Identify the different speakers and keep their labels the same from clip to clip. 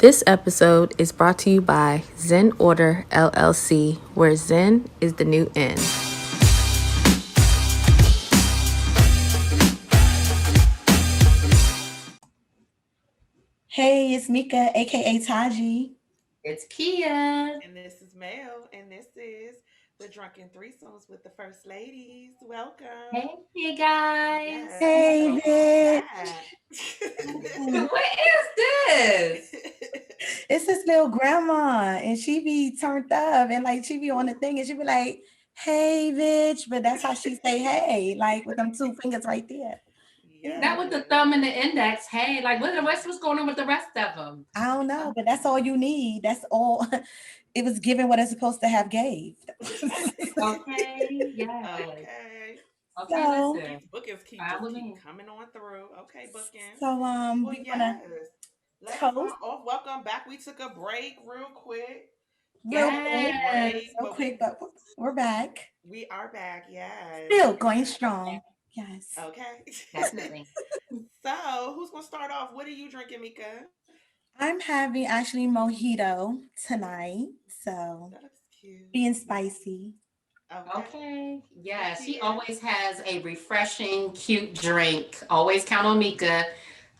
Speaker 1: This episode is brought to you by Zen Order LLC, where Zen is the new N.
Speaker 2: Hey, it's Meika AKA Taji.
Speaker 3: It's Kia.
Speaker 4: And this is Mel, and this is the Drunken Threesomes with the First Ladies. Welcome.
Speaker 3: Hey guys.
Speaker 4: Yes,
Speaker 2: Hey,
Speaker 4: so
Speaker 3: What is this?
Speaker 2: It's this little grandma, and she be turned up, and like she be on the thing, and she be like, "Hey, bitch," but that's how she say "hey," like with them two fingers right there.
Speaker 4: Yes.
Speaker 3: Not with the thumb and the index. Hey, like what's going on with the rest of them?
Speaker 2: I don't know, but that's all you need. That's all. It was given what it's supposed to have gave.
Speaker 3: Okay. Yeah.
Speaker 4: Okay.
Speaker 3: Okay.
Speaker 2: So-
Speaker 3: Listen.
Speaker 4: Bookings keep
Speaker 3: Fine with
Speaker 4: keep
Speaker 3: me.
Speaker 4: coming on through. Okay, bookings.
Speaker 2: So
Speaker 4: Well,
Speaker 2: we
Speaker 4: yes.
Speaker 2: wanna
Speaker 4: Let's
Speaker 2: toast?
Speaker 4: start off. Welcome back. We took a break real quick.
Speaker 2: real quick,
Speaker 3: Yes.
Speaker 2: real quick, but we're back.
Speaker 4: We are back. Yes.
Speaker 2: Still going strong. Yes.
Speaker 4: Okay.
Speaker 3: Definitely.
Speaker 4: So, who's gonna start off? What are you drinking, Mika?
Speaker 2: I'm having actually mojito tonight, so
Speaker 4: That looks cute.
Speaker 2: being spicy.
Speaker 3: Okay. Yeah. She
Speaker 4: Kia.
Speaker 3: always has a refreshing, cute drink. Always count on Mika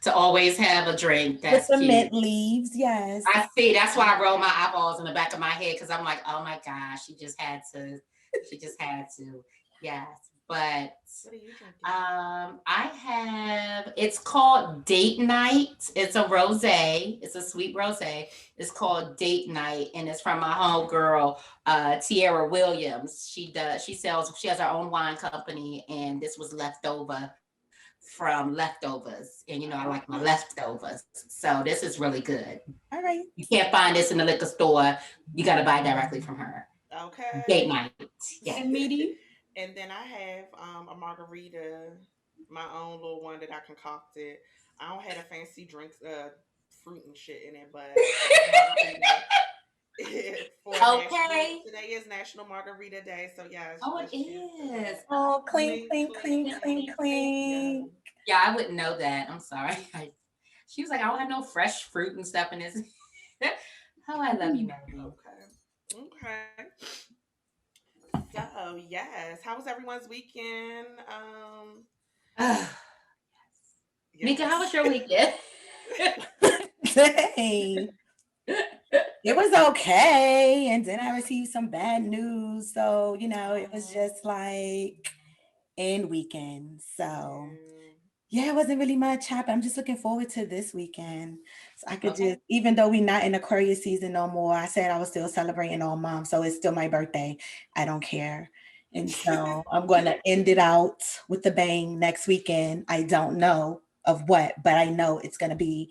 Speaker 3: to always have a drink
Speaker 2: With
Speaker 3: that's
Speaker 2: the
Speaker 3: cute.
Speaker 2: mint leaves, yes.
Speaker 3: I see. That's why I roll my eyeballs in the back of my head because I'm like, oh my gosh, she just had to. She just had to. Yes. But
Speaker 4: What are you drinking?
Speaker 3: I have. It's called Date Night. It's a rosé. It's a sweet rosé. It's called Date Night, and it's from my homegirl, Tierra Williams. She does. She sells. She has her own wine company, and this was leftover from leftovers. And I like my leftovers, so this is really good.
Speaker 2: All right.
Speaker 3: You can't find this in the liquor store. You got to buy directly from her.
Speaker 4: Okay.
Speaker 3: Date Night. Yeah.
Speaker 2: And meaty.
Speaker 4: And then I have a margarita, my own little one that I concocted. I don't have a fancy drinks, fruit and shit in it, but
Speaker 3: Okay.
Speaker 4: Today is National Margarita Day, so yeah.
Speaker 3: Oh, it is.
Speaker 2: Oh, clean,
Speaker 4: Clean,
Speaker 2: clean, clean, clean, clean.
Speaker 3: Yeah, I wouldn't know that. I'm sorry. She was like, I don't have no fresh fruit and stuff in this. Oh, I love you, Melody.
Speaker 4: Okay. So yes, how was everyone's weekend?
Speaker 3: Yes. Mika, how was your weekend?
Speaker 2: Dang. It was okay. And then I received some bad news. So, it was just like end weekend. So yeah, it wasn't really much happening. I'm just looking forward to this weekend. So I could
Speaker 3: Okay.
Speaker 2: just, even though we're not in Aquarius season no more, I said I was still celebrating all month. So it's still my birthday. I don't care. And so I'm going to end it out with the bang next weekend. I don't know of what, but I know it's going to be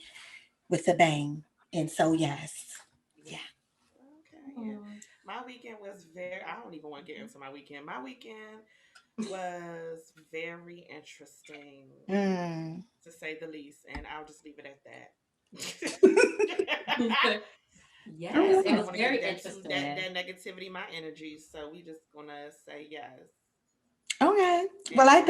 Speaker 2: with the bang. And so, yes. Yeah.
Speaker 4: Okay. Yeah. My weekend was I don't even want to get into my weekend. My weekend was very interesting, to say the least, and I'll just leave it at that.
Speaker 3: Yes,
Speaker 4: I
Speaker 3: it
Speaker 4: don't
Speaker 3: was
Speaker 4: wanna
Speaker 3: very
Speaker 4: give
Speaker 3: interesting.
Speaker 4: that negativity my energy, so we just gonna say yes.
Speaker 2: Okay. Well, I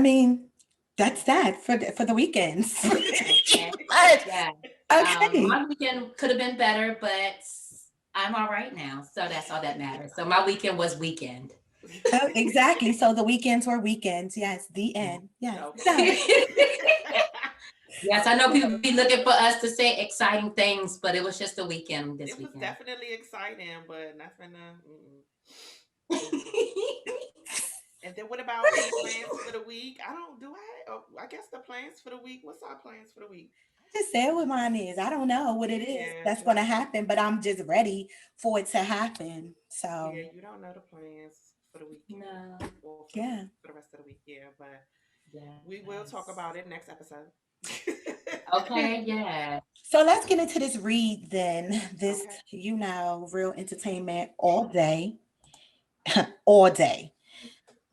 Speaker 2: mean, that's that for the weekends.
Speaker 3: Okay.
Speaker 2: But,
Speaker 3: Yeah.
Speaker 2: okay.
Speaker 3: My weekend could have been better, but I'm all right now. So that's all that matters. So my weekend was weekend.
Speaker 2: Oh, exactly. So the weekends were weekends. Yes. The end. Yes.
Speaker 4: Okay.
Speaker 3: Yes, I know people be looking for us to say exciting things, but it was just a weekend this
Speaker 4: It was
Speaker 3: weekend.
Speaker 4: definitely exciting, but nothing. And then what about any plans for the week? I guess the plans for the week. What's our plans for the week?
Speaker 2: Just say what mine is. I don't know what it is
Speaker 4: Yeah,
Speaker 2: that's going to happen, but I'm just ready for it to happen. So,
Speaker 4: Yeah, you don't know the plans for the weekend.
Speaker 3: No.
Speaker 4: Or
Speaker 2: yeah.
Speaker 4: for the rest of the week. Yeah, but
Speaker 3: Yes.
Speaker 4: we will talk about it next episode.
Speaker 3: Okay, yeah.
Speaker 2: So let's get into this read then. This,
Speaker 4: Okay.
Speaker 2: real entertainment all day. All day.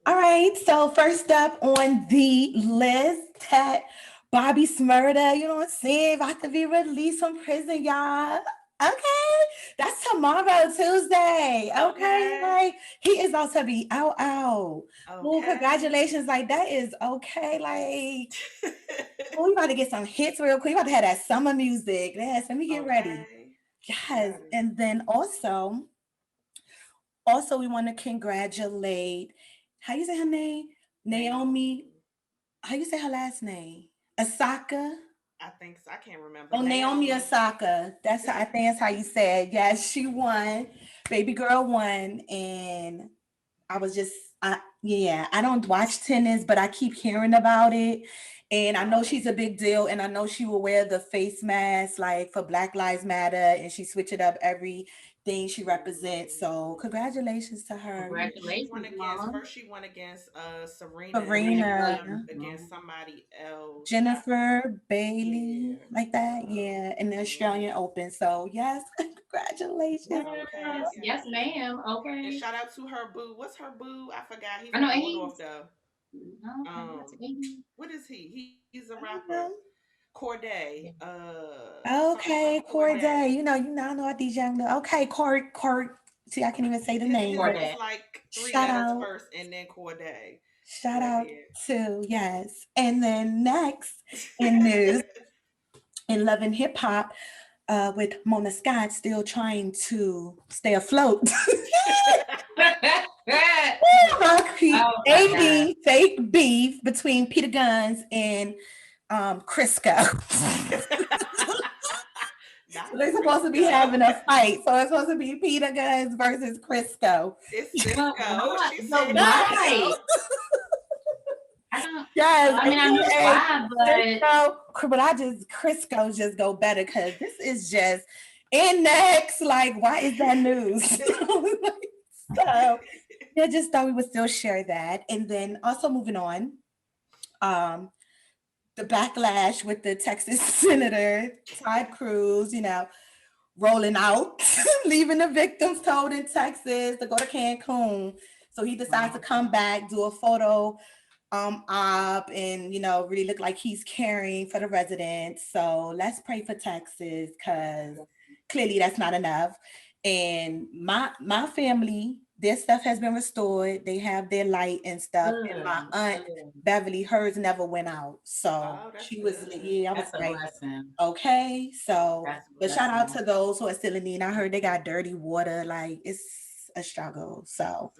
Speaker 2: All right. So first up on the list, that Bobby Smurda, you know what I'm saying, about to be released from prison, y'all. Okay, that's tomorrow, Tuesday. Okay,
Speaker 4: Okay.
Speaker 2: like he is about to be out. Oh,
Speaker 4: Okay.
Speaker 2: congratulations! Like that is okay. Like, oh, we about to get some hits real quick. We about to have that summer music. Yes, let me get ready.
Speaker 4: Okay.
Speaker 2: Yes,
Speaker 4: Yes.
Speaker 2: and then also we want to congratulate. How you say her name? Naomi.
Speaker 4: Naomi.
Speaker 2: How you say her last name? Asaka.
Speaker 4: I think so. I can't remember.
Speaker 2: Oh, Naomi
Speaker 4: Naomi.
Speaker 2: Osaka. That's how, I think that's how you said. Yes, she won. Baby girl won, and I was just, yeah. I don't watch tennis, but I keep hearing about it, and I know she's a big deal, and I know she will wear the face mask like for Black Lives Matter, and she switch it up everything she represents. So congratulations to her.
Speaker 4: She won
Speaker 3: Congratulations,
Speaker 4: against
Speaker 3: Mama.
Speaker 4: first. She won against Serena, and then she
Speaker 2: Serena.
Speaker 4: won against somebody else.
Speaker 2: Jennifer Bailey,
Speaker 4: Yeah.
Speaker 2: like that. Yeah, in the
Speaker 4: Yeah.
Speaker 2: Australian Open. So, yes, congratulations.
Speaker 4: Okay.
Speaker 3: Yes, yes,
Speaker 4: Yes.
Speaker 3: ma'am.
Speaker 4: And
Speaker 3: Okay.
Speaker 4: shout out to her boo. What's her boo? I forgot. He's
Speaker 3: I know,
Speaker 4: from
Speaker 3: and
Speaker 4: Waldorf
Speaker 3: he's
Speaker 4: though.
Speaker 3: no, okay, that's
Speaker 4: Um, what is he? He's a
Speaker 2: I don't
Speaker 4: rapper.
Speaker 2: know.
Speaker 4: Corday.
Speaker 2: Okay,
Speaker 4: Some
Speaker 2: Corday.
Speaker 4: Corday.
Speaker 2: I know what these young. Okay, Court. See, I can't even say the name,
Speaker 4: His
Speaker 3: for
Speaker 2: but
Speaker 4: name is
Speaker 3: that.
Speaker 4: like three
Speaker 2: shout
Speaker 4: letters
Speaker 2: out,
Speaker 4: first, and then Corday.
Speaker 2: shout
Speaker 4: Go
Speaker 2: out
Speaker 4: ahead.
Speaker 2: to yes. And then next in news in Love and Hip Hop, with Mona Scott still trying to stay afloat.
Speaker 3: Oh my God.
Speaker 2: Creating fake beef between Peter Guns and Crisco.
Speaker 4: Not
Speaker 2: So they're supposed to be
Speaker 4: Crisco.
Speaker 2: having a fight. So it's supposed to be Peter Guns versus Crisco.
Speaker 4: It's
Speaker 3: But
Speaker 4: Cisco.
Speaker 3: why?
Speaker 4: She
Speaker 3: But
Speaker 4: said Cisco.
Speaker 3: why? I don't.
Speaker 2: Yes,
Speaker 3: I mean, I know
Speaker 2: AKA
Speaker 3: why, but
Speaker 2: Crisco. But Crisco just go better because this is just in next. Like, why is that news? So yeah, just thought we would still share that. And then also moving on, um, the backlash with the Texas Senator Todd Cruz, rolling out, leaving the victims told in Texas to go to Cancun. So he decides to come back, do a photo op, and really look like he's caring for the residents. So let's pray for Texas because clearly that's not enough. And my family, their stuff has been restored. They have their light and stuff. And my
Speaker 3: good,
Speaker 2: aunt
Speaker 3: good.
Speaker 2: Beverly, hers never went out. So
Speaker 4: Oh, that's
Speaker 2: she was,
Speaker 4: good.
Speaker 2: yeah, I was
Speaker 3: That's a
Speaker 2: like,
Speaker 3: blessing.
Speaker 2: okay. So,
Speaker 3: That's
Speaker 4: That's
Speaker 3: a
Speaker 2: but shout
Speaker 4: good.
Speaker 2: out
Speaker 3: blessing.
Speaker 2: to those who are still in need. I heard they got dirty water. Like it's a struggle. So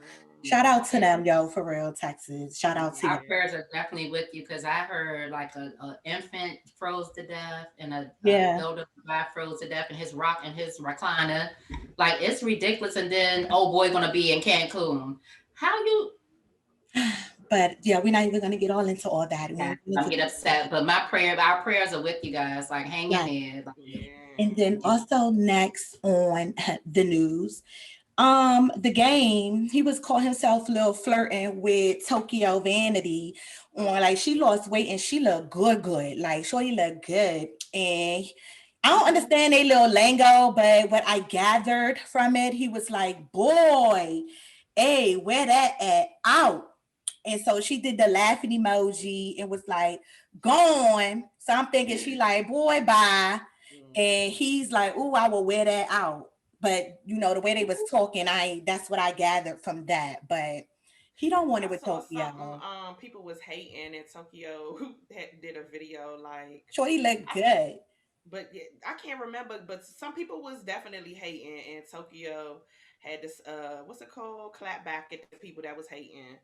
Speaker 2: shout
Speaker 3: Yeah,
Speaker 2: out to them, yo, for real, Texas. Shout out to you.
Speaker 3: our
Speaker 4: Yeah.
Speaker 3: prayers are definitely with you because I heard like a infant froze to death and a
Speaker 2: Yeah.
Speaker 3: elder guy froze to death in his his recliner. Like it's ridiculous. And then oh boy, gonna be in Cancun. How you?
Speaker 2: But yeah, we're not even gonna get all into all that. We
Speaker 3: Yeah,
Speaker 2: ain't into
Speaker 3: I'm get upset, but our prayers are with you guys. Like hang in
Speaker 2: that.
Speaker 3: there. Like,
Speaker 2: And
Speaker 4: Yeah.
Speaker 2: then also next on the news, the game, he was caught himself a little flirting with Tokyo Vanity on like she lost weight and she looked good. Like Shorty looked good. And I don't understand a little lingo, but what I gathered from it, he was like, boy, hey, where that at? Out. And so she did the laughing emoji and was like, gone. So I'm thinking she like, boy, bye. And he's like, "Ooh, I will wear that out." But the way they was talking, that's what I gathered from that. But he don't want it
Speaker 4: I
Speaker 2: with
Speaker 4: saw something.
Speaker 2: Tokyo.
Speaker 4: People was hating, and Tokyo did a video like
Speaker 2: Shorty look
Speaker 4: I,
Speaker 2: good.
Speaker 4: but yeah, I can't remember. But some people was definitely hating, and Tokyo had this what's it called? Clap back at the people that was hating.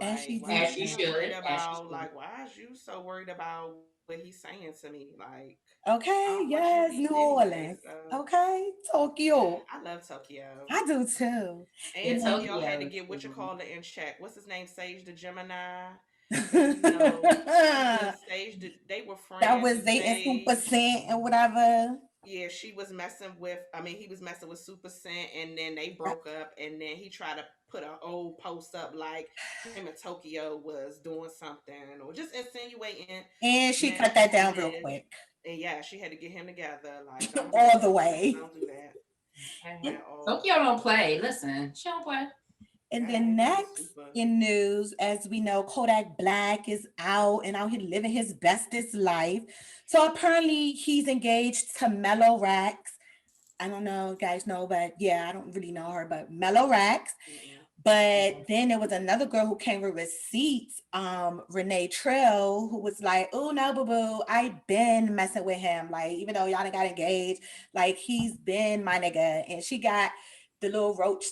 Speaker 2: As
Speaker 4: Like,
Speaker 2: she
Speaker 4: why
Speaker 2: do.
Speaker 3: as
Speaker 4: is you
Speaker 3: you
Speaker 4: so worried
Speaker 3: should, as you
Speaker 4: about?
Speaker 3: should.
Speaker 4: Like, why is you so worried about what he's saying to me? Like, I
Speaker 2: Okay,
Speaker 4: don't want you
Speaker 2: yes, New
Speaker 4: weak anyway.
Speaker 2: Orleans.
Speaker 4: So
Speaker 2: Okay, Tokyo.
Speaker 4: I love Tokyo.
Speaker 2: I do too.
Speaker 3: Yeah,
Speaker 4: And
Speaker 2: And then
Speaker 4: Tokyo had to
Speaker 3: Tokyo
Speaker 4: get what you
Speaker 3: too.
Speaker 4: call it in check. What's his name? Sage the Gemini. Cause she was
Speaker 2: that
Speaker 4: Sage. They were friends,
Speaker 2: was
Speaker 4: and
Speaker 2: dating Super
Speaker 4: Sage.
Speaker 2: Cent and whatever.
Speaker 4: Yeah, she was messing with. I mean, he was messing with Super Scent, and then they broke up. And then he tried to put an old post up like him and Tokyo was doing something, or just insinuating
Speaker 2: And she cut that down real
Speaker 4: messages.
Speaker 2: quick.
Speaker 4: And yeah, she had to get him together. Like, don't do
Speaker 2: All
Speaker 4: that.
Speaker 2: the way.
Speaker 4: Don't do that
Speaker 3: Okay.
Speaker 4: at all.
Speaker 3: Tokyo don't play. Listen, she don't play.
Speaker 2: And then
Speaker 4: Right? He was
Speaker 2: next
Speaker 4: super.
Speaker 2: in news, as we know, Kodak Black is out and out here living his bestest life. So apparently he's engaged to Mellow Racks. I don't know if you guys know, but yeah, I don't really know her, but Mellow Racks.
Speaker 4: Mm-mm.
Speaker 2: But then there was another girl who came with receipts, Renee Trill, who was like, "Oh no, boo boo, I been messing with him. Like, even though y'all done got engaged, like he's been my nigga." And she got the little roach,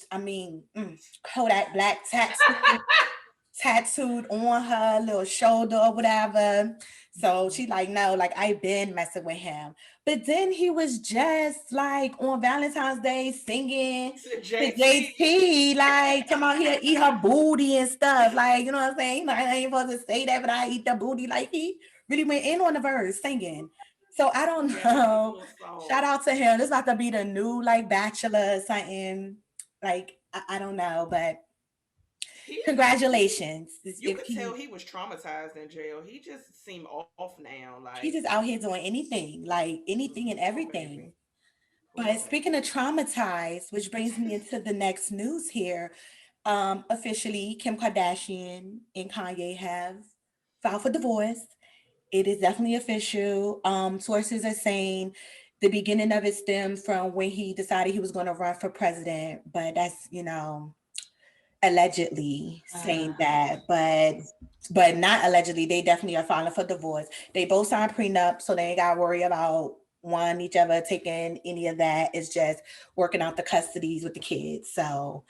Speaker 2: Kodak black tattooed on her little shoulder or whatever. So she like, no, like I been messing with him. But then he was just like on Valentine's Day singing
Speaker 4: To
Speaker 2: to
Speaker 4: JT.
Speaker 2: JT, like come out here, eat her booty and stuff. Like, you know what I'm saying? Like, I ain't supposed to say that, but I eat the booty. Like he really went in on the verse singing. So I don't
Speaker 4: Yeah, that was a
Speaker 2: know.
Speaker 4: little soft.
Speaker 2: Shout out to him. This about to be the new like bachelor or something. Like I don't know, but
Speaker 4: He,
Speaker 2: congratulations.
Speaker 4: you
Speaker 2: If
Speaker 4: could tell
Speaker 2: he
Speaker 4: he was traumatized in jail. He just seemed off now.
Speaker 2: he's
Speaker 4: Like,
Speaker 2: just out here doing anything, like anything and
Speaker 4: poor
Speaker 2: everything.
Speaker 4: baby. Poor
Speaker 2: But speaking
Speaker 4: baby.
Speaker 2: of traumatized, which brings me into the next news here. Officially, Kim Kardashian and Kanye have filed for divorce. It is definitely official. Sources are saying the beginning of it stemmed from when he decided he was going to run for president, but that's allegedly saying that, but not allegedly. They definitely are filing for divorce. They both signed prenup, so they ain't got to worry about one each other taking any of that. It's just working out the custodies with the kids. So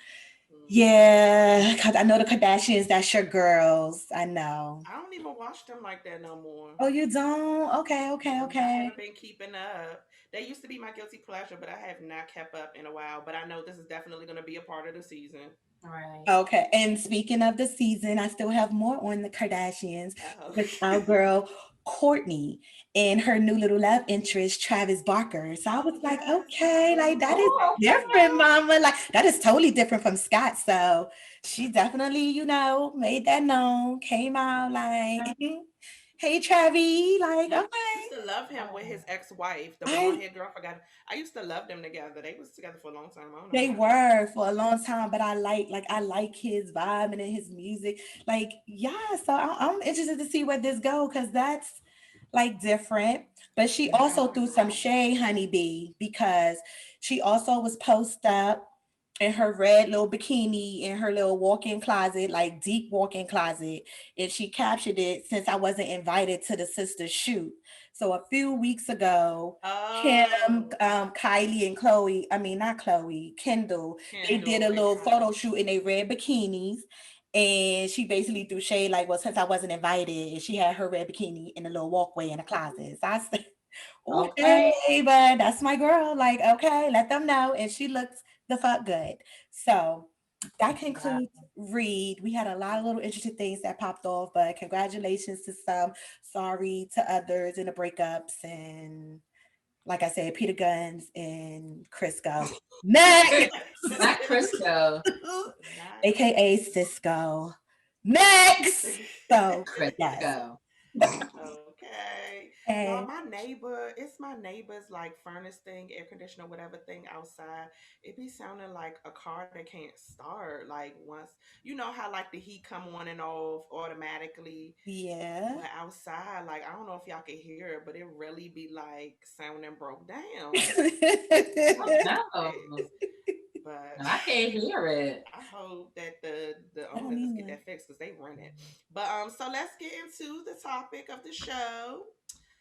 Speaker 4: Mm.
Speaker 2: yeah, because I know the Kardashians. That's your girls. I know.
Speaker 4: I don't even watch them like that no more.
Speaker 2: Oh, you don't? Okay, okay,
Speaker 4: Mm-mm, I
Speaker 2: okay.
Speaker 4: haven't been keeping up. They used to be my guilty pleasure, but I have not kept up in a while. But I know this is definitely going to be a part of the season.
Speaker 3: Right.
Speaker 2: Okay, and speaking of the season, I still have more on the Kardashians
Speaker 4: Oh.
Speaker 2: with our girl Courtney and her new little love interest, Travis Barker. So I was
Speaker 4: Oh
Speaker 2: like,
Speaker 4: yes,
Speaker 2: okay, like that is
Speaker 3: Oh,
Speaker 2: different,
Speaker 3: okay.
Speaker 2: mama. Like that is totally different from Scott. So she definitely, made that known, came out like, hey, Travis, like,
Speaker 4: I used
Speaker 2: okay.
Speaker 4: to love him with his ex-wife, the blonde
Speaker 2: I
Speaker 4: haired girl. I forgot. I used to love them together. They was together for a long time. I don't know what
Speaker 2: They
Speaker 4: happened.
Speaker 2: were for a long time, but I like his vibe and his music. Like, yeah, so I'm interested to see where this go because that's like different. But she also threw some shade, honeybee, because she also was posted up in her red little bikini in her little walk-in closet, like deep walk-in closet. And she captured it since I wasn't invited to the sister's shoot. So a few weeks ago, Kim,
Speaker 4: Oh,
Speaker 2: Kylie, and Chloe, I mean, not Chloe, Kendall, they did
Speaker 4: Kendall
Speaker 2: a
Speaker 4: and
Speaker 2: little photo
Speaker 4: Kylie.
Speaker 2: shoot in their red bikinis. And she basically threw shade like, well, since I wasn't invited, and she had her red bikini in a little walkway in a closet. So I said,
Speaker 3: Okay.
Speaker 2: okay, but that's my girl. Like, okay, let them know. And she looks the fuck good. So that
Speaker 3: Wow.
Speaker 2: concludes Read. We had a lot of little interesting things that popped off, but congratulations to some, sorry to others in the breakups. And like I said, Peter Guns and Crisco. Next!
Speaker 3: Not Crisco.
Speaker 4: Not
Speaker 2: AKA Cisco. Next! So, yes.
Speaker 3: Crisco.
Speaker 4: okay. Y'all,
Speaker 2: And
Speaker 4: it's my neighbor's like furnace thing, air conditioner, whatever thing outside. It be sounding like a car that can't start. Like once, you know how like the heat come on and off automatically,
Speaker 2: yeah.
Speaker 4: but outside, like I don't know if y'all can hear it, but it really be like sounding broke down.
Speaker 3: Oh
Speaker 4: It-
Speaker 3: no.
Speaker 4: but
Speaker 3: I can't hear it.
Speaker 4: I hope that the
Speaker 2: I don't
Speaker 4: owners get
Speaker 2: either.
Speaker 4: that fixed because they run it. But so let's get into the topic of the show.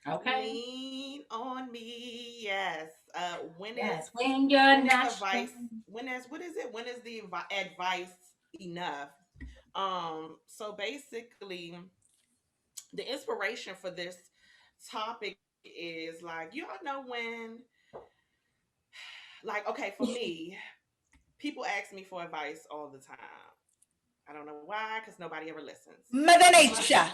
Speaker 3: Okay.
Speaker 4: Lean on me, yes.
Speaker 3: Yes. When you're
Speaker 4: when is
Speaker 3: not
Speaker 4: advice?
Speaker 3: strong.
Speaker 4: When is what is it? When is the advice enough? So basically, the inspiration for this topic is like y'all know when, like, okay, for me, people ask me for advice all the time. I don't know why, because nobody ever listens.
Speaker 2: Mother
Speaker 4: But
Speaker 2: Nature.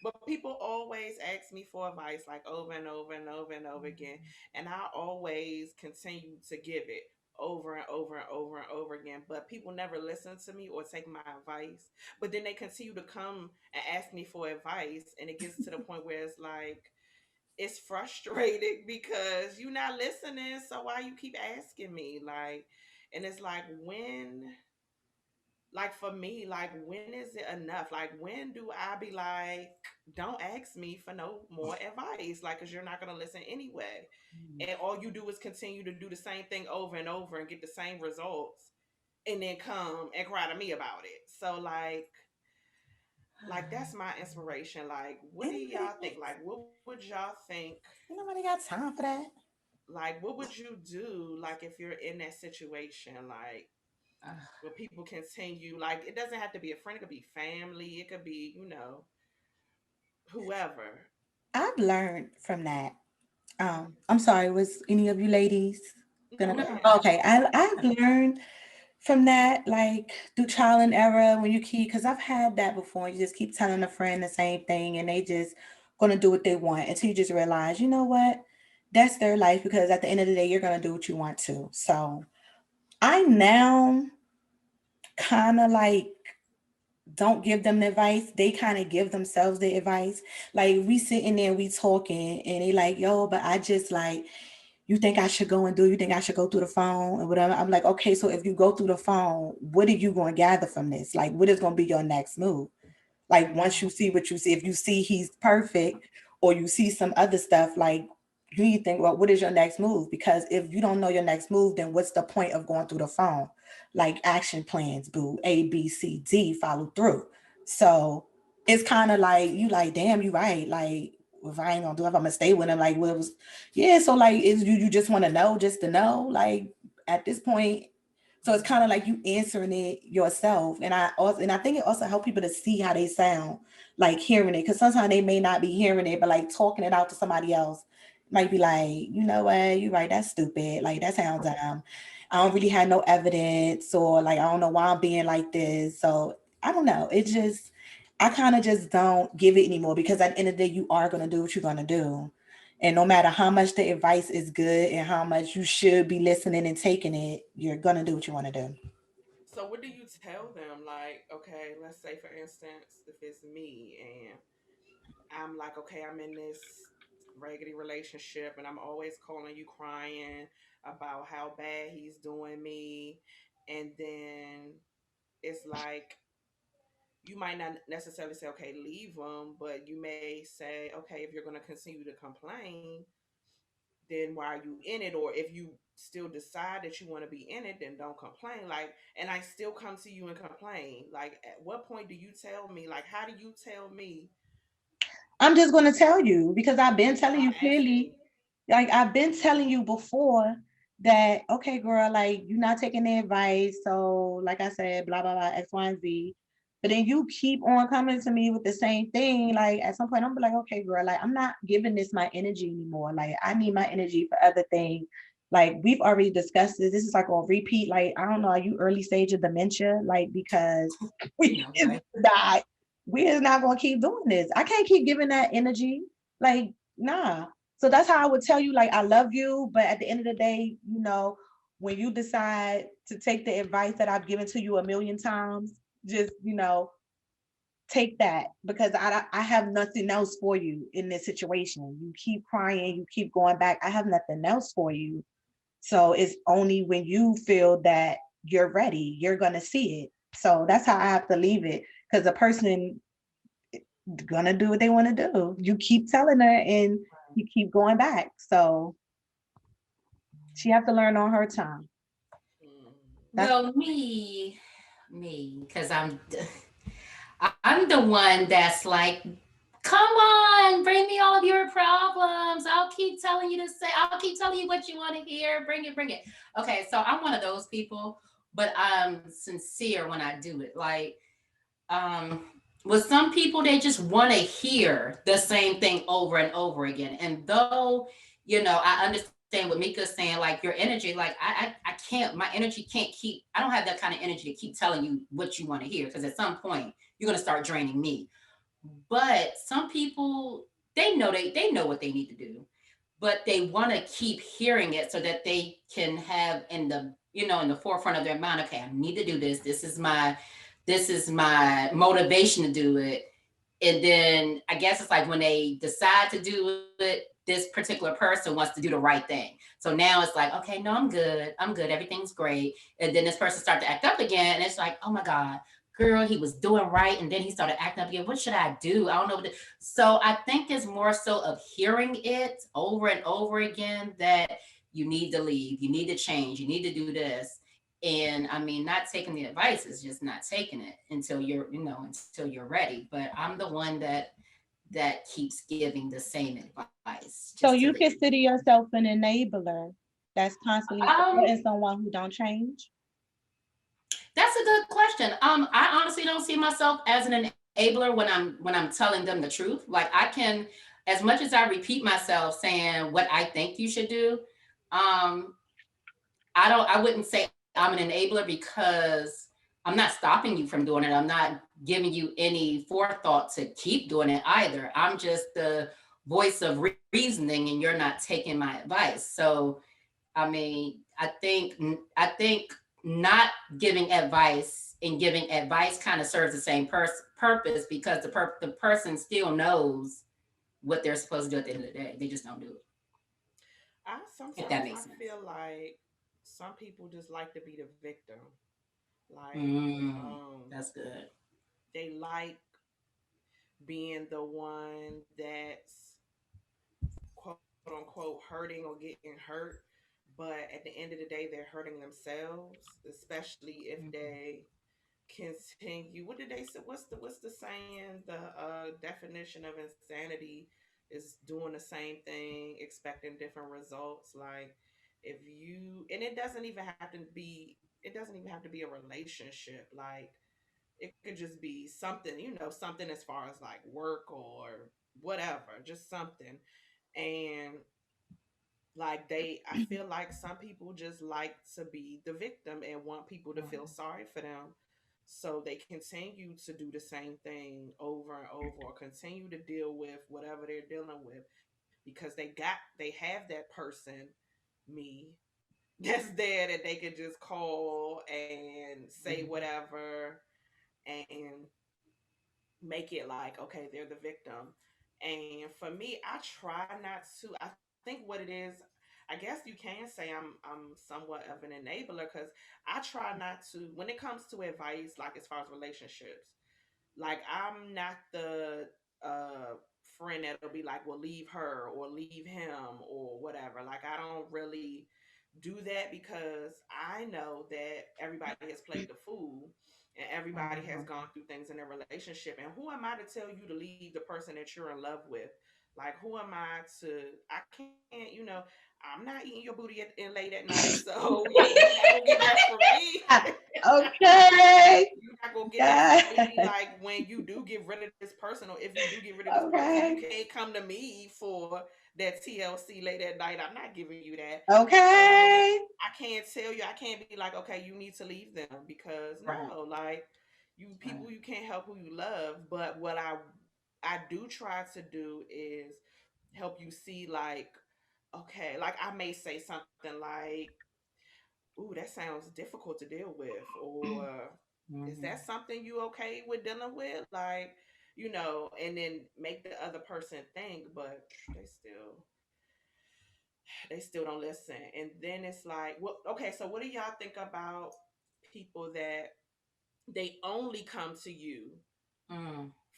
Speaker 4: but people always ask me for advice like over and over and over and over again. And I always continue to give it over and over and over and over again. But people never listen to me or take my advice. But then they continue to come and ask me for advice. And it gets to the point where it's like, it's frustrating because you're not listening. So why you keep asking me? Like, and it's like, when like for me, like when is it enough? Like when do I be like, don't ask me for no more advice, like because you're not gonna listen anyway, and all you do is continue to do the same thing over and over and get the same results, and then come and cry to me about it. So like that's my inspiration. Like, what do y'all think? Like, what would y'all think?
Speaker 2: Nobody got time for that.
Speaker 4: Like, what would you do? Like, if you're in that situation, like,
Speaker 3: Uh,
Speaker 4: where people continue, like, it doesn't have to be a friend, it could be family, it could be, whoever.
Speaker 2: I've learned from that. I'm sorry, was any of you ladies
Speaker 4: No,
Speaker 2: gonna?
Speaker 4: go
Speaker 3: no,
Speaker 4: ahead.
Speaker 2: Okay, I've learned from that, like through trial and error when you keep, because I've had that before. You just keep telling a friend the same thing and they just gonna do what they want until you just realize, you know what? That's their life because at the end of the day, you're gonna do what you want to. So I now kind of like don't give them the advice. They kind of give themselves the advice. Like we sitting there, we talking, and they like, yo, but I just like, you think I should go and do? You think I should go through the phone and whatever? I'm like, okay, so if you go through the phone, what are you going to gather from this? Like, what is going to be your next move? Like, once you see what you see, if you see he's perfect or you see some other stuff, like, you need to think, well, what is your next move? Because if you don't know your next move, then what's the point of going through the phone? Like, action plans, boo, A, B, C, D, follow through. So it's kind of like, you like, damn, you right. Like, if I ain't gonna do it, if I'm gonna stay with him, like, what was, yeah. So, like, is you just want to know just to know? Like, at this point, so it's kind of like you answering it yourself. And I think it also helps people to see how they sound, like hearing it. Because sometimes they may not be hearing it, but like talking it out to somebody else might be like, you know what, you're right, that's stupid. Like that sounds I don't really have no evidence, or like I don't know why I'm being like this. So I don't know. It just I kind of just don't give it anymore because at the end of the day, you are gonna do what you're gonna do. And no matter how much the advice is good and how much you should be listening and taking it, you're gonna do what you want to do.
Speaker 4: So what do you tell them? Like, okay, let's say for instance, if it's me and I'm like, okay, I'm in this raggedy relationship and I'm always calling you crying about how bad he's doing me. And then it's like, you might not necessarily say, okay, leave him, but you may say, okay, if you're going to continue to complain, then why are you in it? Or if you still decide that you want to be in it, then don't complain. Like, and I still come to you and complain. Like, at what point do you tell me? Like, how do you tell me?
Speaker 2: I'm just gonna tell you because I've been telling you
Speaker 4: Without asking
Speaker 2: clearly.
Speaker 4: me.
Speaker 2: Like I've been telling you before that okay, girl, like you're not taking the advice. So, like I said, blah blah blah, X, Y, and Z. But then you keep on coming to me with the same thing. Like at some point, I'm be like, okay, girl, like I'm not giving this my energy anymore. Like I need my energy for other things. Like we've already discussed this. This is like on repeat. Like I don't know, are you early stage of dementia? Like because we
Speaker 3: no,
Speaker 2: is
Speaker 3: right?
Speaker 2: not, we is not gonna keep doing this. I can't keep giving that energy. Like nah. So that's how I would tell you, like, I love you, but at the end of the day, when you decide to take the advice that I've given to you a million times, just, take that because I have nothing else for you in this situation. You keep crying, you keep going back. I have nothing else for you. So it's only when you feel that you're ready, you're going to see it. So that's how I have to leave it because the person gonna do what they want to do. You keep telling her and you keep going back. So she have to learn on her time.
Speaker 4: Mm.
Speaker 2: That's
Speaker 3: Well, because I'm the one that's like, come on, bring me all of your problems. I'll keep telling you to say, I'll keep telling you what you want to hear. Bring it, bring it. Okay, so I'm one of those people, but I'm sincere when I do it. Like, um, with some people, they just want to hear the same thing over and over again. And though, I understand what Mika's saying, like your energy, like I can't, my energy can't keep, I don't have that kind of energy to keep telling you what you want to hear. Cause at some point you're going to start draining me. But some people, they know what they need to do, but they want to keep hearing it so that they can have in the forefront of their mind, okay, I need to do this. This is my motivation to do it. And then I guess it's like when they decide to do it, then this particular person wants to do the right thing. So now it's like, okay, no, I'm good. Everything's great. And then this person starts to act up again. And it's like, oh my God, girl, he was doing right. And then he started acting up again. What should I do? I don't know what to. So I think it's more so of hearing it over and over again that you need to leave, you need to change, you need to do this. And I mean, not taking the advice is just not taking it until until you're ready. But I'm the one that keeps giving the same advice just
Speaker 5: So
Speaker 3: to
Speaker 5: you
Speaker 3: leave.
Speaker 5: consider yourself an enabler that's constantly supporting someone who don't change?
Speaker 3: That's a good question. I honestly don't see myself as an enabler when I'm telling them the truth. Like I can, as much as I repeat myself saying what I think you should do, um, I wouldn't say I'm an enabler because I'm not stopping you from doing it. I'm not giving you any forethought to keep doing it either. I'm just the voice of reasoning and you're not taking my advice. So, I mean, I think not giving advice and giving advice kind of serves the same purpose because the person still knows what they're supposed to do at the end of the day. They just don't do it. If that makes sense.
Speaker 4: Feel like some people just like to be the victim. Like
Speaker 3: That's good.
Speaker 4: they like being the one that's quote unquote hurting or getting hurt, but at the end of the day they're hurting themselves, especially if they continue. What did they say? What's the saying? The definition of insanity is doing the same thing, expecting different results. Like if you, and it doesn't even have to be a relationship. Like it could just be something, something as far as like work or whatever, just something. And like I feel like some people just like to be the victim and want people to feel sorry for them. So they continue to do the same thing over and over, or continue to deal with whatever they're dealing with because they have that person, me, that's there that they could just call and say whatever and make it like, okay, they're the victim. And for me, I try not to. I think what it is, I guess you can say I'm somewhat of an enabler because I try not to, when it comes to advice, like as far as relationships, like I'm not the friend that'll be like, well, leave her or leave him or whatever. Like I don't really do that because I know that everybody has played the fool and everybody has gone through things in their relationship. And who am I to tell you to leave the person that you're in love with? Like, who am I can't, I'm not eating your booty late at night. So you're not going to get that from me.
Speaker 5: Okay.
Speaker 4: You're not going to get that from me. Like, when you do get rid of this person, or if you do get rid of this person, you can't come to me for that TLC late at night. I'm not giving you that.
Speaker 5: Okay.
Speaker 4: I can't tell you. I can't be like, okay, you need to leave them because no, like you can't help who you love. But what I do try to do is help you see like, okay, like I may say something like, "Ooh, that sounds difficult to deal with," or "Is that something you okay with dealing with?" Like, and then make the other person think, but they still don't listen. And then it's like, well, okay, so what do y'all think about people that they only come to you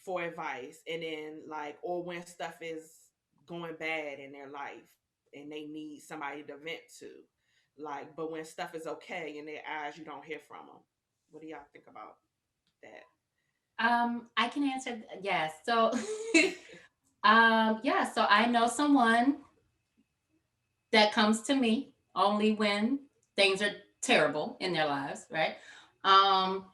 Speaker 4: for advice and then like, or when stuff is going bad in their life and they need somebody to vent to, like, but when stuff is okay in their eyes, you don't hear from them. What do y'all think about that?
Speaker 3: I can answer. Yes. So, yeah. So I know someone that comes to me only when things are terrible in their lives, right? Um,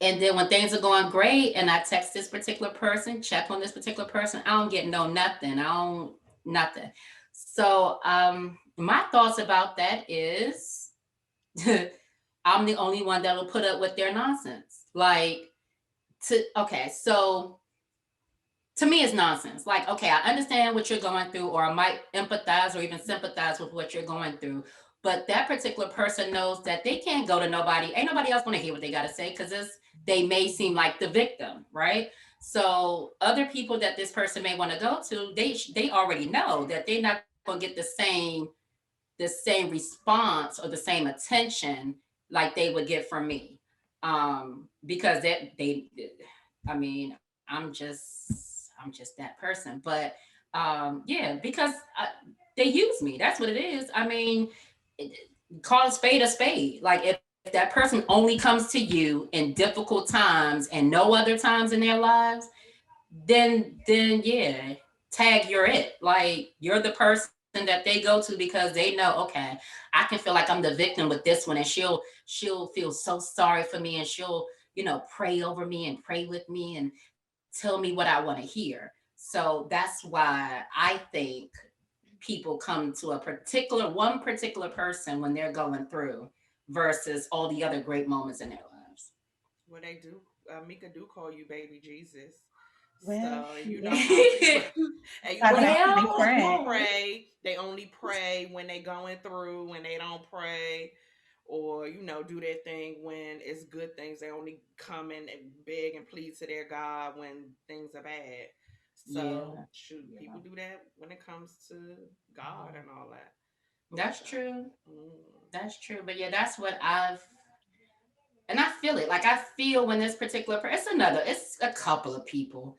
Speaker 3: and then when things are going great, and I text this particular person, check on this particular person, I don't get nothing. I don't nothing. So, my thoughts about that is, I'm the only one that'll put up with their nonsense. Like, so to me it's nonsense. Like, okay, I understand what you're going through, or I might empathize or even sympathize with what you're going through, but that particular person knows that they can't go to nobody. Ain't nobody else going to hear what they got to say because they may seem like the victim, right? So other people that this person may want to go to, they already know that they're not going to get the same response or the same attention like they would get from me. Because I mean, I'm just that person. But yeah, because they use me. That's what it is. I mean, call a spade a spade. Like if that person only comes to you in difficult times and no other times in their lives, then yeah, tag you're it. Like you're the person that they go to because they know, okay, I can feel like I'm the victim with this one, and she'll feel so sorry for me, and she'll, pray over me and pray with me and tell me what I want to hear. So that's why I think people come to one particular person when they're going through versus all the other great moments in their lives.
Speaker 4: Well, they do. Mika do call you baby Jesus.
Speaker 5: Well,
Speaker 4: So you know
Speaker 5: yeah.
Speaker 4: most people, and you
Speaker 5: I
Speaker 4: know
Speaker 5: got
Speaker 4: most
Speaker 5: to be
Speaker 4: people
Speaker 3: Well,
Speaker 4: only
Speaker 5: friends.
Speaker 4: pray. They only pray when they going through. When they don't pray, or do their thing when it's good things. They only come in and beg and plead to their God when things are bad. So
Speaker 3: yeah,
Speaker 4: shoot, people do that when it comes to God and all that.
Speaker 3: that's
Speaker 4: So,
Speaker 3: true.
Speaker 4: mm,
Speaker 3: That's true. But yeah, that's what and I feel it. Like I feel when this particular person, it's a couple of people.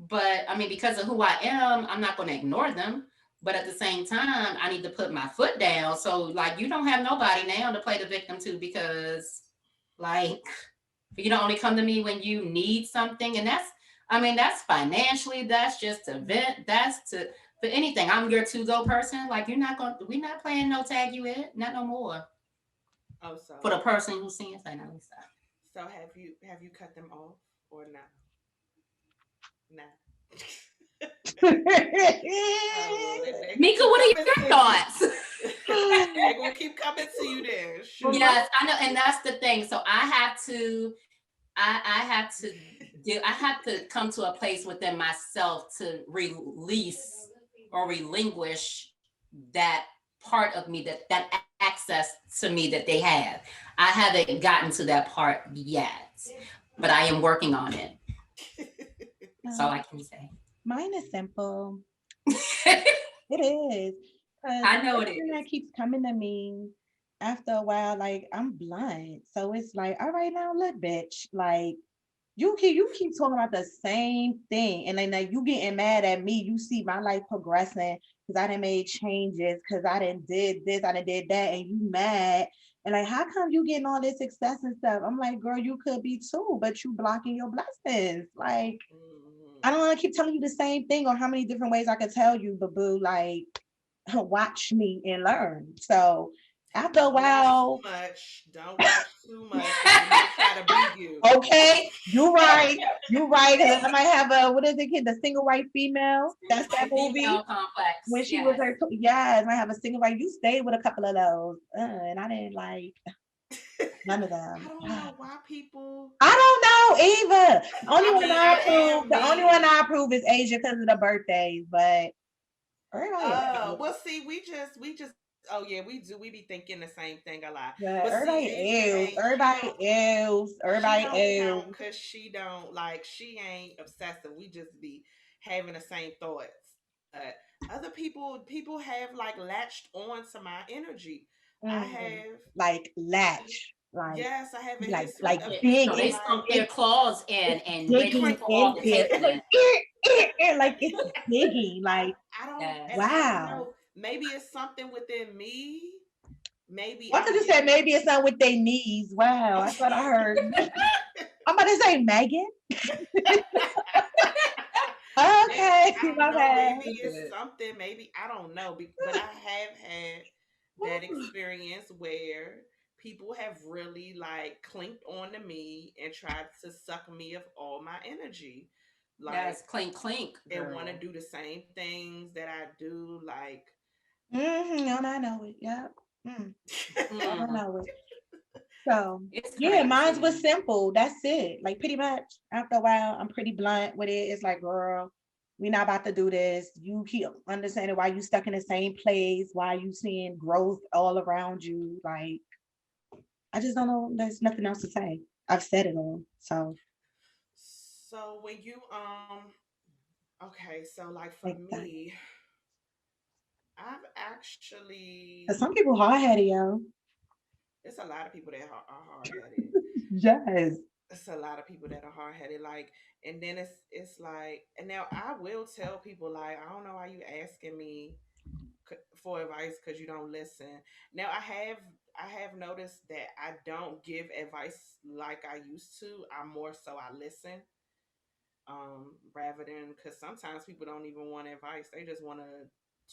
Speaker 3: But I mean, because of who I am, I'm not going to ignore them. But at the same time, I need to put my foot down. So, like, you don't have nobody now to play the victim to because, like, you don't only come to me when you need something. And that's financially, that's just to vent, that's to, for anything. I'm your to go person. Like, we're not playing no tag you in, not no more.
Speaker 4: oh,
Speaker 3: For the person who's seeing, say, no, stop.
Speaker 4: so have you cut them off or not? Nah. Oh, they gonna
Speaker 3: Mika,
Speaker 4: keep
Speaker 3: what are
Speaker 4: coming
Speaker 3: your
Speaker 4: to you.
Speaker 3: thoughts?
Speaker 4: They gonna keep coming to you then. Shoot.
Speaker 3: Yes, I know, and that's the thing. So I have to I have to come to a place within myself to release or relinquish that part of me that access to me that they have. I haven't gotten to that part yet, but I am working on it. That's all I can say.
Speaker 5: Mine is simple. It is. Because
Speaker 3: I know it
Speaker 5: everything that
Speaker 3: is.
Speaker 5: keeps coming to me after a while, like I'm blunt. So it's like, all right now, look, bitch. Like you keep talking about the same thing. And then like, you getting mad at me. You see my life progressing because I done made changes, because I done did this, I done did that, and you mad. And like, how come you getting all this success and stuff? I'm like, girl, you could be too, but you blocking your blessings. Like, I don't want to keep telling you the same thing or how many different ways I could tell you, but boo, like, watch me and learn. So after a
Speaker 4: Don't watch too
Speaker 5: while,
Speaker 4: much. Don't watch too much because they might try to be you.
Speaker 5: okay, you're right. You're right. Because I might have a, what is it, kid? The single white female. That's that
Speaker 3: White
Speaker 5: movie.
Speaker 3: female complex.
Speaker 5: When she was
Speaker 3: Yes.
Speaker 5: like, yeah, I might have a single white. You stayed with a couple of those. And I didn't like none of
Speaker 4: I
Speaker 5: them.
Speaker 4: don't know why people.
Speaker 5: I don't know either. The only
Speaker 4: I
Speaker 5: one
Speaker 4: mean,
Speaker 5: I
Speaker 4: I
Speaker 5: approve,
Speaker 4: am
Speaker 5: the only one
Speaker 4: me.
Speaker 5: I approve is Asia because of the birthdays, but everybody else.
Speaker 4: Well, see, we just. Oh yeah, we do. We be thinking the same thing a lot.
Speaker 5: Yeah,
Speaker 4: But see, Asia
Speaker 5: everybody else,
Speaker 4: ain't. She
Speaker 5: everybody
Speaker 4: don't count
Speaker 5: else.
Speaker 4: because she don't like. She ain't obsessive. We just be having the same thoughts. Other people have like latched on to my energy. I
Speaker 5: Mm,
Speaker 4: have.
Speaker 5: like latch,
Speaker 4: Yes, I have a history
Speaker 5: like
Speaker 3: Stomp
Speaker 4: of
Speaker 3: so
Speaker 4: people
Speaker 3: they
Speaker 5: digging,
Speaker 3: stomp
Speaker 4: like
Speaker 3: their
Speaker 5: it's
Speaker 3: claws in
Speaker 5: it's
Speaker 3: and rip
Speaker 5: digging
Speaker 3: you
Speaker 4: clink.
Speaker 5: in
Speaker 3: off and
Speaker 5: there.
Speaker 3: take
Speaker 5: It's
Speaker 3: them
Speaker 5: like
Speaker 3: in.
Speaker 5: like it's digging. Like
Speaker 4: I don't, and I don't
Speaker 5: wow.
Speaker 4: know. Maybe it's something within me. Maybe
Speaker 5: What did
Speaker 4: I'm
Speaker 5: you say?
Speaker 4: getting.
Speaker 5: Maybe it's not with their knees. Wow, that's what I heard. I'm about to say Megan.
Speaker 4: Maybe
Speaker 5: Okay,
Speaker 4: I don't
Speaker 5: my
Speaker 4: know.
Speaker 5: bad.
Speaker 4: Maybe it's something. Maybe I don't know. But I have had that experience where people have really like clinked onto me and tried to suck me of all my energy, like
Speaker 3: That's clink clink,
Speaker 4: and want to
Speaker 3: girl.
Speaker 4: do the same things that I do. Like,
Speaker 5: Mm-hmm, I know it. Yep. Mm, I
Speaker 3: Mm,
Speaker 5: know it. So
Speaker 3: it's
Speaker 5: yeah, mine
Speaker 3: crazy.
Speaker 5: was simple. That's it. Like pretty much after a while, I'm pretty blunt with it. It's like, girl, we're not about to do this. You keep understanding why you stuck in the same place, why you seeing growth all around you. Like, I just don't know. There's nothing else to say. I've said it all. So
Speaker 4: So when you okay, so like for
Speaker 5: Like that.
Speaker 4: me, I've actually,
Speaker 5: Cause some people hard headed, yo.
Speaker 4: it's a lot of people that are hard headed.
Speaker 5: Yes.
Speaker 4: It's a lot of people that are hard headed. Like, and then it's like, and now I will tell people like, I don't know why you asking me for advice because you don't listen. Now I have noticed that I don't give advice like I used to. I'm more so I listen. Rather than, because sometimes people don't even want advice. They just want to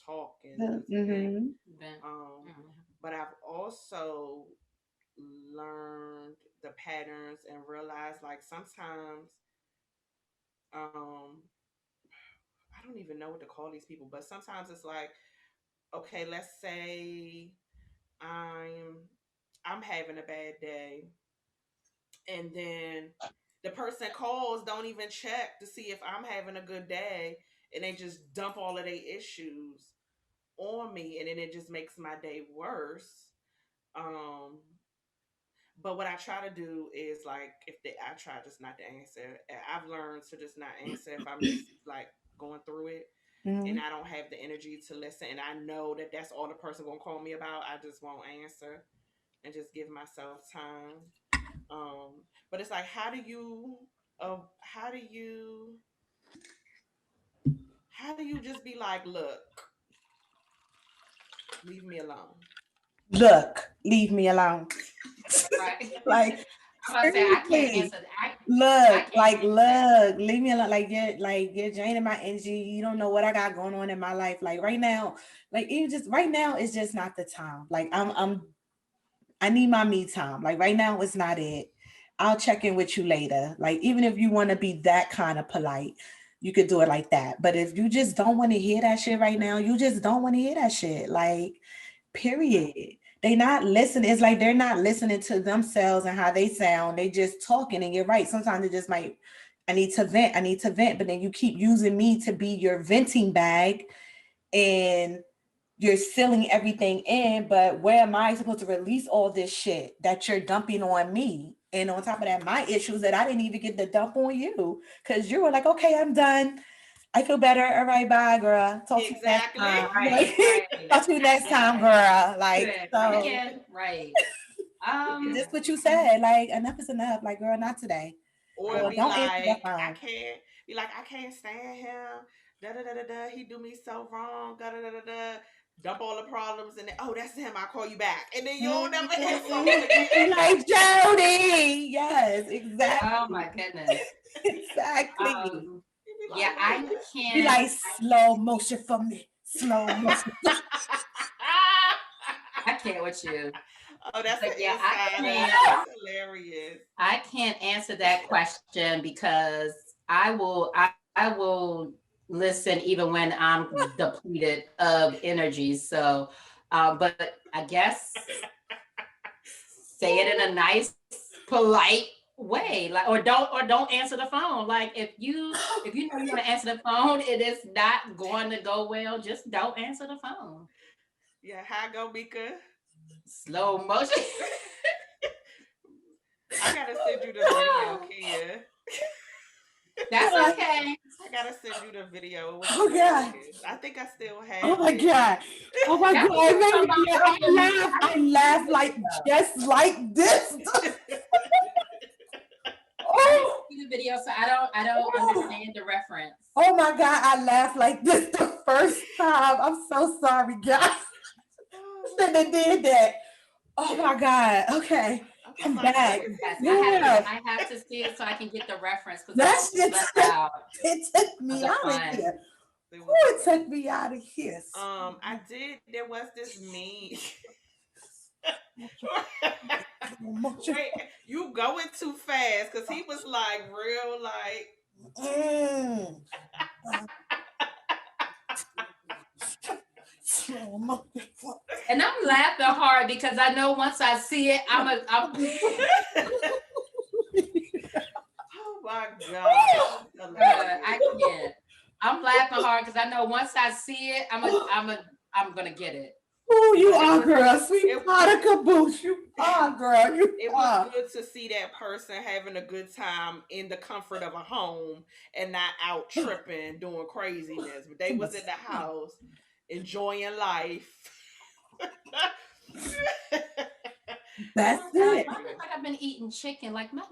Speaker 4: talk and just vent.
Speaker 5: Mm-hmm.
Speaker 3: Then,
Speaker 4: Um,
Speaker 3: mhm.
Speaker 4: but I've also learned the patterns and realized like sometimes um I don't even know what to call these people, but sometimes it's like, okay, let's say I'm I'm having a bad day, and then the person calls, don't even check to see if I'm having a good day, and they just dump all of their issues on me, and then it just makes my day worse. Um, but what I try to do is like, I try just not to answer. I've learned to just not answer if I'm just like going through it and
Speaker 5: Mm-hmm.
Speaker 4: I don't have the energy to listen, and I know that that's all the person gonna call me about. I just won't answer and just give myself time. But it's like, how do you just be like, look, leave me alone.
Speaker 2: Look, leave me alone.
Speaker 3: Right.
Speaker 2: Like
Speaker 3: I'm about to say I can't
Speaker 2: seriously.
Speaker 3: answer that. I
Speaker 2: Look,
Speaker 3: can't
Speaker 2: like,
Speaker 3: answer that.
Speaker 2: look, leave me alone. You're draining my energy. You don't know what I got going on in my life. Like right now, like even just right now, it's just not the time. Like I need my me time. Like right now, it's not it. I'll check in with you later. Like even if you want to be that kind of polite, you could do it like that. But if you just don't want to hear that shit right now, you just don't want to hear that shit. Like period. They not listening. It's like they're not listening to themselves and how they sound. They just talking. And you're right. Sometimes it just might, I need to vent. I need to vent. But then you keep using me to be your venting bag and you're sealing everything in. But where am I supposed to release all this shit that you're dumping on me? And on top of that, my issues that I didn't even get the dump on you because you were like, okay, I'm done. I feel better. All right, bye, girl. Talk to you next
Speaker 4: Exactly.
Speaker 2: time.
Speaker 3: Right,
Speaker 2: Like,
Speaker 3: right.
Speaker 2: talk to you next time,
Speaker 3: Yeah.
Speaker 2: girl. Like,
Speaker 3: Good. Come
Speaker 2: so
Speaker 3: again. Right.
Speaker 2: just what you said. Like, enough is enough. Like, girl, not today.
Speaker 4: Or
Speaker 2: Or
Speaker 3: Right.
Speaker 4: be
Speaker 2: don't answer the
Speaker 4: like,
Speaker 2: phone.
Speaker 4: I can't stand him. Da da da da da. He do me so wrong. Da da da da da. Dump all the problems and then, oh, that's him. I'll call you back, and then you'll never hear from him again.
Speaker 2: Like Jody. Yes,
Speaker 3: Oh
Speaker 2: exactly.
Speaker 3: my goodness.
Speaker 2: Exactly.
Speaker 3: Um,
Speaker 4: You be
Speaker 3: yeah,
Speaker 4: like,
Speaker 3: I
Speaker 4: what?
Speaker 2: Be
Speaker 3: can't.
Speaker 2: like slow motion for me. Slow motion.
Speaker 3: I can't with you.
Speaker 4: Oh, that's an
Speaker 3: But yeah,
Speaker 4: insider. That's hilarious.
Speaker 3: I can't answer that question because I will listen even when I'm depleted of energy. So, but I guess say it in a nice, polite way, like or don't answer the phone. Like if you know you want to answer the phone, it is not going to go well. Just don't answer the phone.
Speaker 4: Yeah, how go, Mika?
Speaker 3: Slow motion.
Speaker 4: I gotta send you the video, Kia.
Speaker 3: That's
Speaker 2: God.
Speaker 3: okay.
Speaker 4: I gotta send you the video. It was
Speaker 2: Oh God.
Speaker 4: hilarious. I think I still
Speaker 2: Oh
Speaker 4: have
Speaker 2: my
Speaker 4: it.
Speaker 2: God. Oh my
Speaker 3: That's
Speaker 2: God.
Speaker 3: what you were talking about earlier.
Speaker 2: I laugh like just like this.
Speaker 3: I didn't
Speaker 2: Oh,
Speaker 3: see the video, so I don't
Speaker 2: oh,
Speaker 3: understand the reference.
Speaker 2: oh my God. I laughed like this the first time. I'm so sorry, guys.
Speaker 4: Oh
Speaker 2: That they
Speaker 4: my
Speaker 2: did that. Oh my God. Okay.
Speaker 4: god! I was
Speaker 2: I'm
Speaker 4: like, what
Speaker 2: back.
Speaker 4: is
Speaker 3: Yes,
Speaker 4: his
Speaker 2: Yeah.
Speaker 4: name?
Speaker 3: I have to see it so I can get the reference because I
Speaker 2: That
Speaker 3: always
Speaker 2: shit
Speaker 3: left
Speaker 2: took,
Speaker 3: out
Speaker 2: it took
Speaker 3: of
Speaker 2: me
Speaker 3: the
Speaker 2: out of
Speaker 3: fun.
Speaker 2: here.
Speaker 4: It
Speaker 2: Oh,
Speaker 4: was
Speaker 2: it took
Speaker 4: funny.
Speaker 2: me out of here.
Speaker 4: I did. There was this meme. Wait, you going too fast? Cause he was like real, like
Speaker 2: Mm. Slow motion.
Speaker 3: And I'm laughing hard because I know once I see it, I'm
Speaker 4: oh my god, that's hilarious.
Speaker 3: I can't. I'm laughing hard because I know once I see it, I'm gonna get it.
Speaker 2: Who you
Speaker 4: But
Speaker 2: are, girl.
Speaker 4: it
Speaker 2: Sweet pot of caboose. You are, girl. You
Speaker 4: it was
Speaker 2: are.
Speaker 4: good to see that person having a good time in the comfort of a home and not out tripping, doing craziness. But they was in the house enjoying life.
Speaker 2: That's
Speaker 3: I
Speaker 2: it.
Speaker 3: feel like I've been eating chicken, like my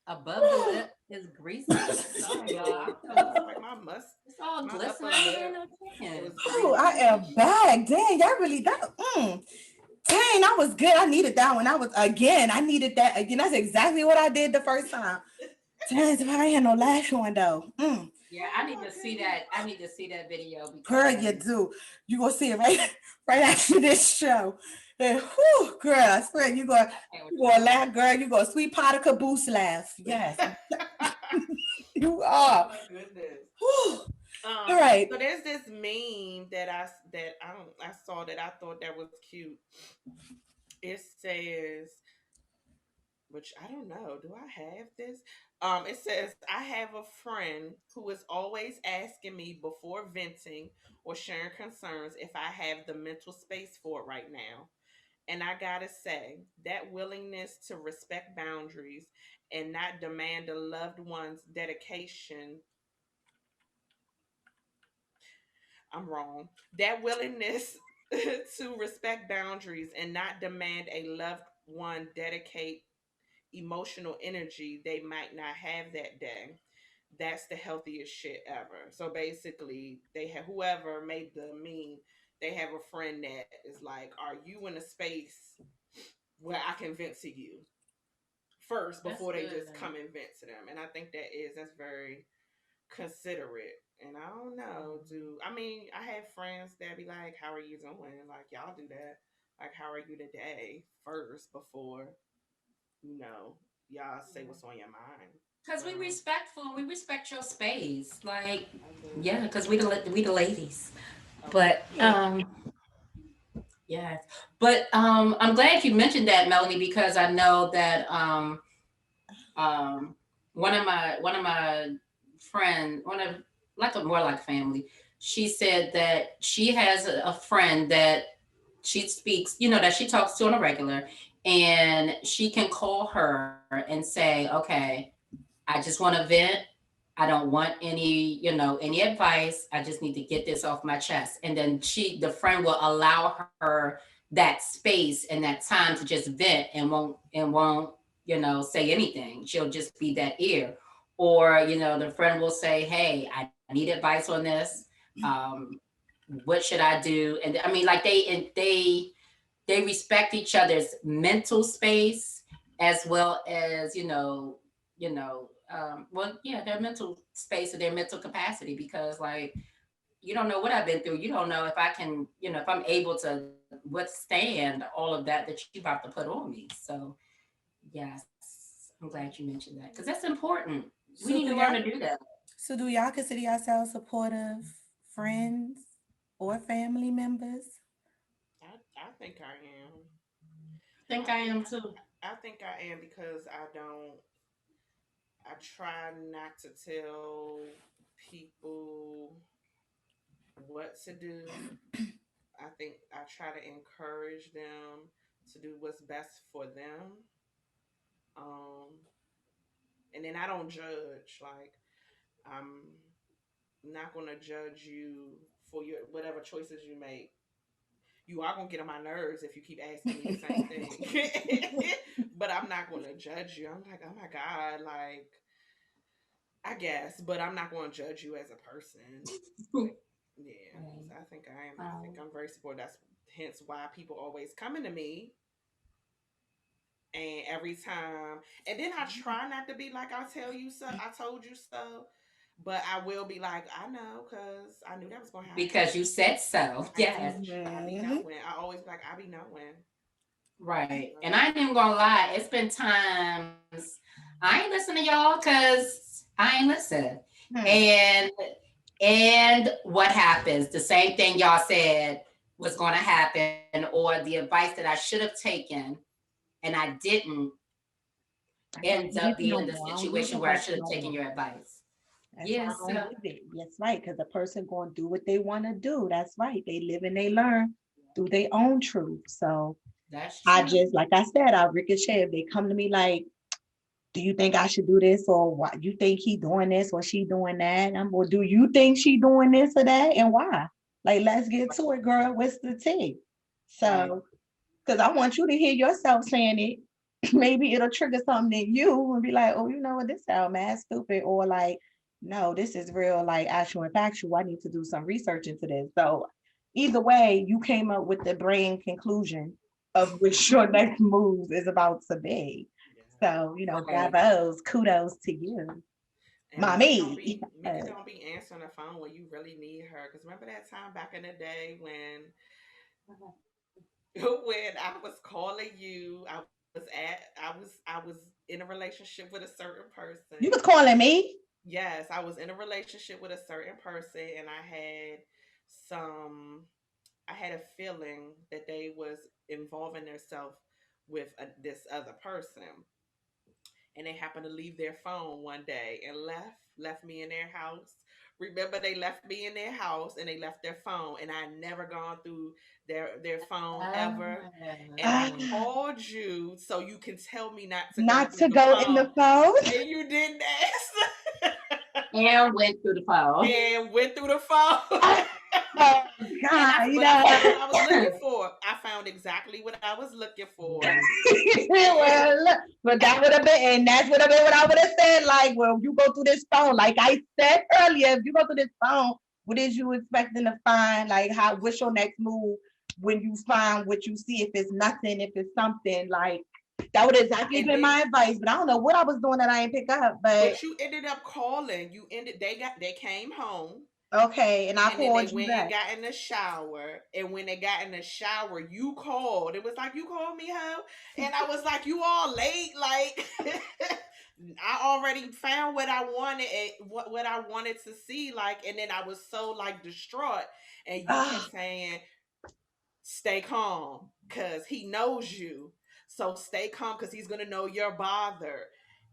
Speaker 3: above the lip is greasy. Sorry, y'all.
Speaker 4: Like
Speaker 3: It's all
Speaker 4: my upper
Speaker 3: glistening. There ain't
Speaker 4: lip,
Speaker 3: no
Speaker 4: it
Speaker 3: chicken.
Speaker 4: was
Speaker 2: Oh, I
Speaker 4: greasy.
Speaker 2: am back. Dang, y'all really that. Dang, that was good. I needed that one. I needed that again. That's exactly what I did the first time. Dang, I ain't had no last one though.
Speaker 3: Yeah, I need to see that. I need to see that video
Speaker 2: Girl,
Speaker 3: because
Speaker 2: you do. You gonna see it right after this show. And whew, girl, I swear you gonna laugh, girl. You gonna sweet pot of caboose laugh. Yes, you
Speaker 4: Oh
Speaker 2: are.
Speaker 4: my goodness.
Speaker 2: Whew. All right.
Speaker 4: So there's this meme that I saw that I thought that was cute. It says, which I don't know, do I have this? It says, I have a friend who is always asking me before venting or sharing concerns if I have the mental space for it right now. And I gotta say, that willingness to respect boundaries and not demand a loved one's dedication, I'm wrong. That willingness to respect boundaries and not demand a loved one dedicate emotional energy they might not have that day. That's the healthiest shit ever. So basically, they have whoever made the meme, they have a friend that is like, are you in a space where I can vent to you first before they just come and vent to them? And I think that's very considerate. And I don't know, I have friends that be like, how are you doing? Like, y'all do that. Like, how are you today first before, you know, y'all say what's on your mind.
Speaker 3: because we respectful and we respect your space. Like,
Speaker 4: I
Speaker 3: yeah, because we the ladies.
Speaker 4: do.
Speaker 3: But yes. But I'm glad you mentioned that, Melanie, because I know that um one of my friend, one of like a more like family, she said that she has a friend that she speaks, that she talks to on a regular, and she can call her and say, okay, I just want to vent. I don't want any advice. I just need to get this off my chest. And then the friend will allow her that space and that time to just vent and won't say anything. She'll just be that ear. Or, the friend will say, hey, I need advice on this. Um, what should I do? And I mean, like they respect each other's mental space as well as well, yeah, their mental space and their mental capacity, because like you don't know what I've been through. You don't know if I can, if I'm able to withstand all of that you're about to put on me. So yes, I'm glad you mentioned that, because that's important. We
Speaker 2: So
Speaker 3: need to
Speaker 2: do
Speaker 3: learn to
Speaker 2: y'all
Speaker 3: do that.
Speaker 2: so do y'all consider yourselves supportive friends or family members?
Speaker 4: I think I am.
Speaker 3: I think
Speaker 4: I
Speaker 3: I
Speaker 4: think
Speaker 3: am too.
Speaker 4: I think I am because I try not to tell people what to do. I think I try to encourage them to do what's best for them. Um, and then I don't judge. Like, I'm not gonna judge you for your whatever choices you make. You are gonna get on my nerves if you keep asking me the same thing. But I'm not gonna judge you. I'm like, oh my God, like, I guess, but I'm not gonna judge you as a person. Like, yeah. So I think I am. I think I'm very supportive. That's hence why people always coming to me. And every time, and then I try not to be like, I'll tell you so, I told you so, but I will be like, I know, because I knew that was going to happen.
Speaker 3: Because you said so. Yes.
Speaker 4: I be knowing. I always be like, I be knowing.
Speaker 3: Right. And I ain't even gonna lie, it's been times I ain't listen to y'all because I ain't listen. And what happens? The same thing y'all said was gonna happen, or the advice that I should have taken and I didn't, ends up being the situation where I should have taken your advice.
Speaker 5: That's why I
Speaker 3: Yes.
Speaker 5: don't give it. That's right, because the person going to do what they want to do. That's right. They live and they learn through their own truth. So
Speaker 3: That's true.
Speaker 5: I just, like I said, I ricochet. If they come to me like, do you think I should do this, or why you think he doing this or she doing that? Or do you think she doing this or that, and why? Like, let's get to it, girl. What's the tea? So, because I want you to hear yourself saying it. Maybe it'll trigger something in you and be like, oh, you know what, this sound mad stupid, or like, no, this is real, like actual and factual. I need to do some research into this. So either way, you came up with the brain conclusion of which your next move is about to be. So, you know, bravos, kudos to you.
Speaker 4: And
Speaker 5: Mommy.
Speaker 4: Meika don't be answering the phone when you really need her. Because remember that time back in the day when when I was calling you, I was in a relationship with a certain person.
Speaker 5: You was calling me?
Speaker 4: Yes, I was in a relationship with a certain person, and I had a feeling that they was involving themselves with this other person, and they happened to leave their phone one day and left me in their house. Remember, they left me in their house and they left their phone, and I never gone through their phone ever. And I called you so you can tell me not to go
Speaker 5: in the phone,
Speaker 4: and you didn't ask.
Speaker 3: And went through the phone.
Speaker 4: And went through the phone.
Speaker 5: Oh God,
Speaker 4: I found what I was looking for. I found exactly what I was looking for.
Speaker 5: Well, but that would have been, and that's would have been what I would have said. Like, well, you go through this phone, like I said earlier, if you go through this phone, what is you expecting to find? Like, what's your next move when you find what you see? If it's nothing, if it's something, like that would exactly been my advice. But I don't know what I was doing that I didn't pick up.
Speaker 4: But you ended up calling. They came home.
Speaker 5: Okay, and I called
Speaker 4: then they went and got in the shower. And when they got in the shower, you called. It was like, you called me, hoe? And I was like, you all late? Like, I already found what I wanted, what I wanted to see. Like, and then I was so like distraught. And you kept saying, stay calm, because he knows you. So stay calm, because he's gonna know you're bothered.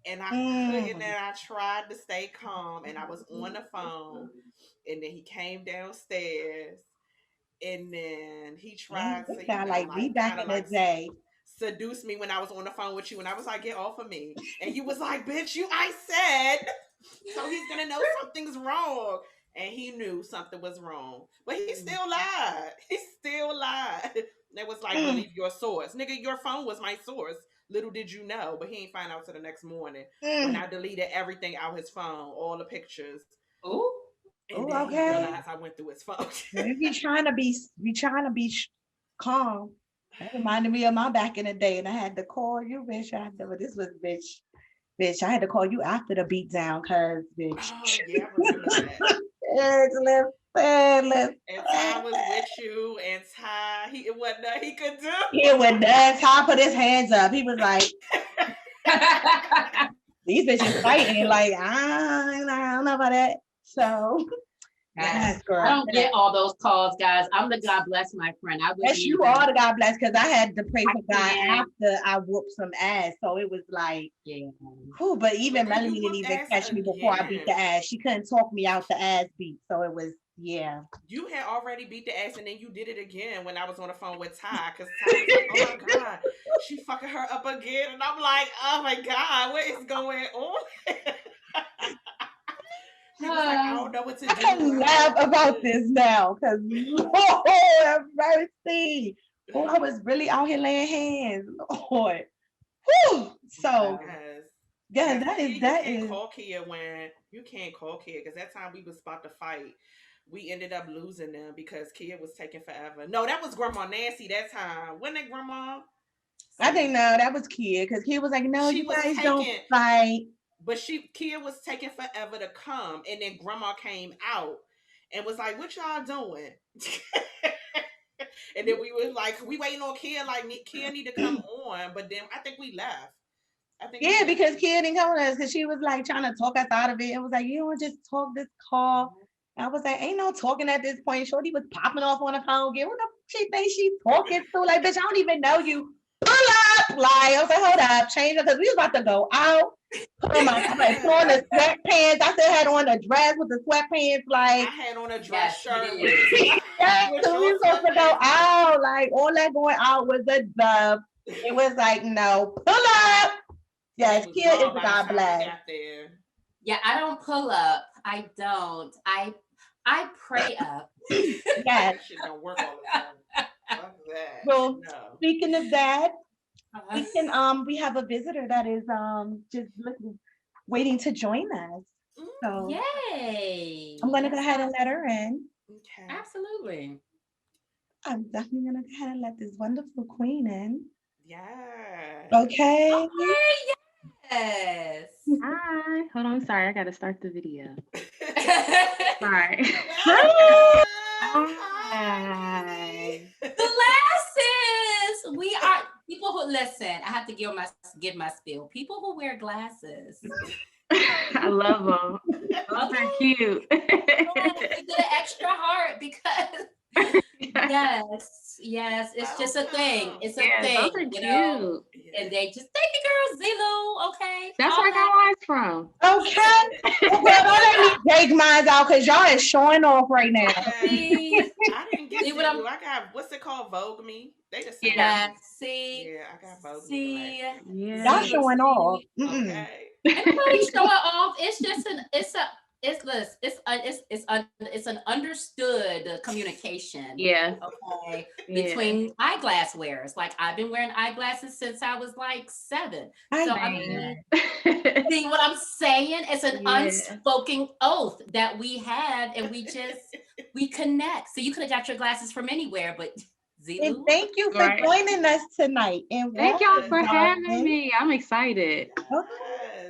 Speaker 4: And I couldn't, and I tried to stay calm, and I was on the phone, and then he came downstairs, and then he tried to,
Speaker 5: back in the day,
Speaker 4: seduce me when I was on the phone with you, and I was like, get off of me. And you was like, bitch, I said, so he's gonna know something's wrong. And he knew something was wrong, but he still lied. He still lied. They was like, believe your source. Nigga, your phone was my source. Little did you know, but he ain't find out till the next morning when I deleted everything out his phone, all the pictures.
Speaker 3: Oh,
Speaker 4: and then he realized I went through his phone.
Speaker 5: We trying to be calm. That reminded me of my back in the day, and I had to call you, bitch. Bitch, I had to call you after the beat down, cause bitch.
Speaker 4: Oh, yeah, I remember that. And Ty was with you, and Ty, it wasn't nothing he could do.
Speaker 5: It was done. Ty put his hands up. He was like, these bitches fighting. Like, I don't know about that. So,
Speaker 3: yes, girl. I don't get all those calls, guys. I'm the God bless my friend.
Speaker 5: Yes, you are the God bless, because I had to pray for God after I whooped some ass. So it was like, whew, but even Melanie didn't even catch me before I beat the ass. She couldn't talk me out the ass beat. So it was, yeah.
Speaker 4: You had already beat the ass, and then you did it again when I was on the phone with Ty, because Ty was like, oh my God, she fucking her up again. And I'm like, oh my God, what is going on? He was like, I don't know what to do.
Speaker 5: I can laugh about this now, because have mercy. Oh, I was really out here laying hands, Lord. Whew. So, yeah, that is.
Speaker 4: You can't call Kia, because that time we was about to fight, we ended up losing them because Kia was taking forever. No, that was Grandma Nancy that time. Wasn't it, Grandma?
Speaker 5: I think no, that was Kia, because Kia was like, no, you guys don't fight.
Speaker 4: But Kia was taking forever to come, and then Grandma came out and was like, what y'all doing? And then we were like, we waiting on Kia, like Kia need to come on, but then I think we left.
Speaker 5: Because Kia didn't come with us, because she was like trying to talk us out of it. It was like, you don't just talk this call. I was like, ain't no talking at this point. Shorty was popping off on the phone. Get what the she thinks she talking to? Like, bitch, I don't even know you. Pull up. Like, I was like, hold up, change it, because we was about to go out. Put on my put on the sweatpants. I still had on a dress with the sweatpants,
Speaker 4: I
Speaker 5: like
Speaker 4: had on a dress
Speaker 3: Yes, you
Speaker 4: shirt
Speaker 3: did.
Speaker 5: yes,
Speaker 4: with
Speaker 5: so we was
Speaker 4: short
Speaker 5: supposed to go
Speaker 4: sweatpants.
Speaker 5: out. Like all that going out was a dub. It was like, no, pull up. Yes,
Speaker 4: It was
Speaker 5: here is
Speaker 4: gone
Speaker 5: the
Speaker 4: by the
Speaker 5: God
Speaker 4: time we
Speaker 5: bless.
Speaker 4: got there.
Speaker 3: Yeah, I don't pull up. I don't. I pray up.
Speaker 5: Yes.
Speaker 4: That shit don't work all the time. Fuck that.
Speaker 5: Well,
Speaker 4: No.
Speaker 5: speaking of that, we have a visitor that is just waiting to join us. So
Speaker 3: Yay.
Speaker 5: I'm gonna go
Speaker 3: Yes,
Speaker 5: ahead and let her in.
Speaker 4: Okay.
Speaker 3: absolutely.
Speaker 5: I'm definitely gonna go ahead and let this wonderful queen in.
Speaker 4: Yeah.
Speaker 5: Okay.
Speaker 3: Okay, yes.
Speaker 1: Hi. Hold on. Sorry, I gotta start the video. Sorry. Hi.
Speaker 3: Glasses. We are people who listen. I have to give my spiel. People who wear glasses.
Speaker 1: I love them. Those are cute.
Speaker 3: Yes, we did an extra heart because yes, it's just a thing.
Speaker 4: Welcome.
Speaker 3: It's a
Speaker 1: Yeah,
Speaker 3: thing,
Speaker 1: those are
Speaker 3: you know.
Speaker 1: cute.
Speaker 4: Yeah.
Speaker 3: And they just thank you, girl, Zulu. Okay,
Speaker 1: That's
Speaker 3: all
Speaker 1: where I got mine from.
Speaker 5: Okay. Well, girl, don't let me take mine out because y'all is showing off right now.
Speaker 3: See,
Speaker 4: I didn't get
Speaker 3: see
Speaker 4: to
Speaker 3: what I'm.
Speaker 4: you. I got what's it called? Vogue Me. They the same.
Speaker 1: Yeah.
Speaker 3: Yeah, see,
Speaker 4: Yeah, I got Vogue Me
Speaker 3: see,
Speaker 1: Yeah.
Speaker 5: Y'all
Speaker 3: Zulu,
Speaker 5: showing off.
Speaker 3: see.
Speaker 4: Okay.
Speaker 3: Ain't nobody showing off. It's just it's an understood communication.
Speaker 1: Yeah.
Speaker 3: Okay,
Speaker 1: Yeah.
Speaker 3: between eyeglass wearers. Like I've been wearing eyeglasses since I was like 7.
Speaker 5: I
Speaker 3: So I
Speaker 5: bet.
Speaker 3: mean, see what I'm saying? It's an
Speaker 1: Yeah.
Speaker 3: unspoken oath that we have, and we connect. So you could have got your glasses from anywhere, but
Speaker 5: And
Speaker 3: Zulu.
Speaker 5: thank you for
Speaker 1: Right.
Speaker 5: joining us tonight. And
Speaker 1: Thank y'all
Speaker 5: welcome,
Speaker 1: for having
Speaker 5: darling.
Speaker 1: me. I'm excited.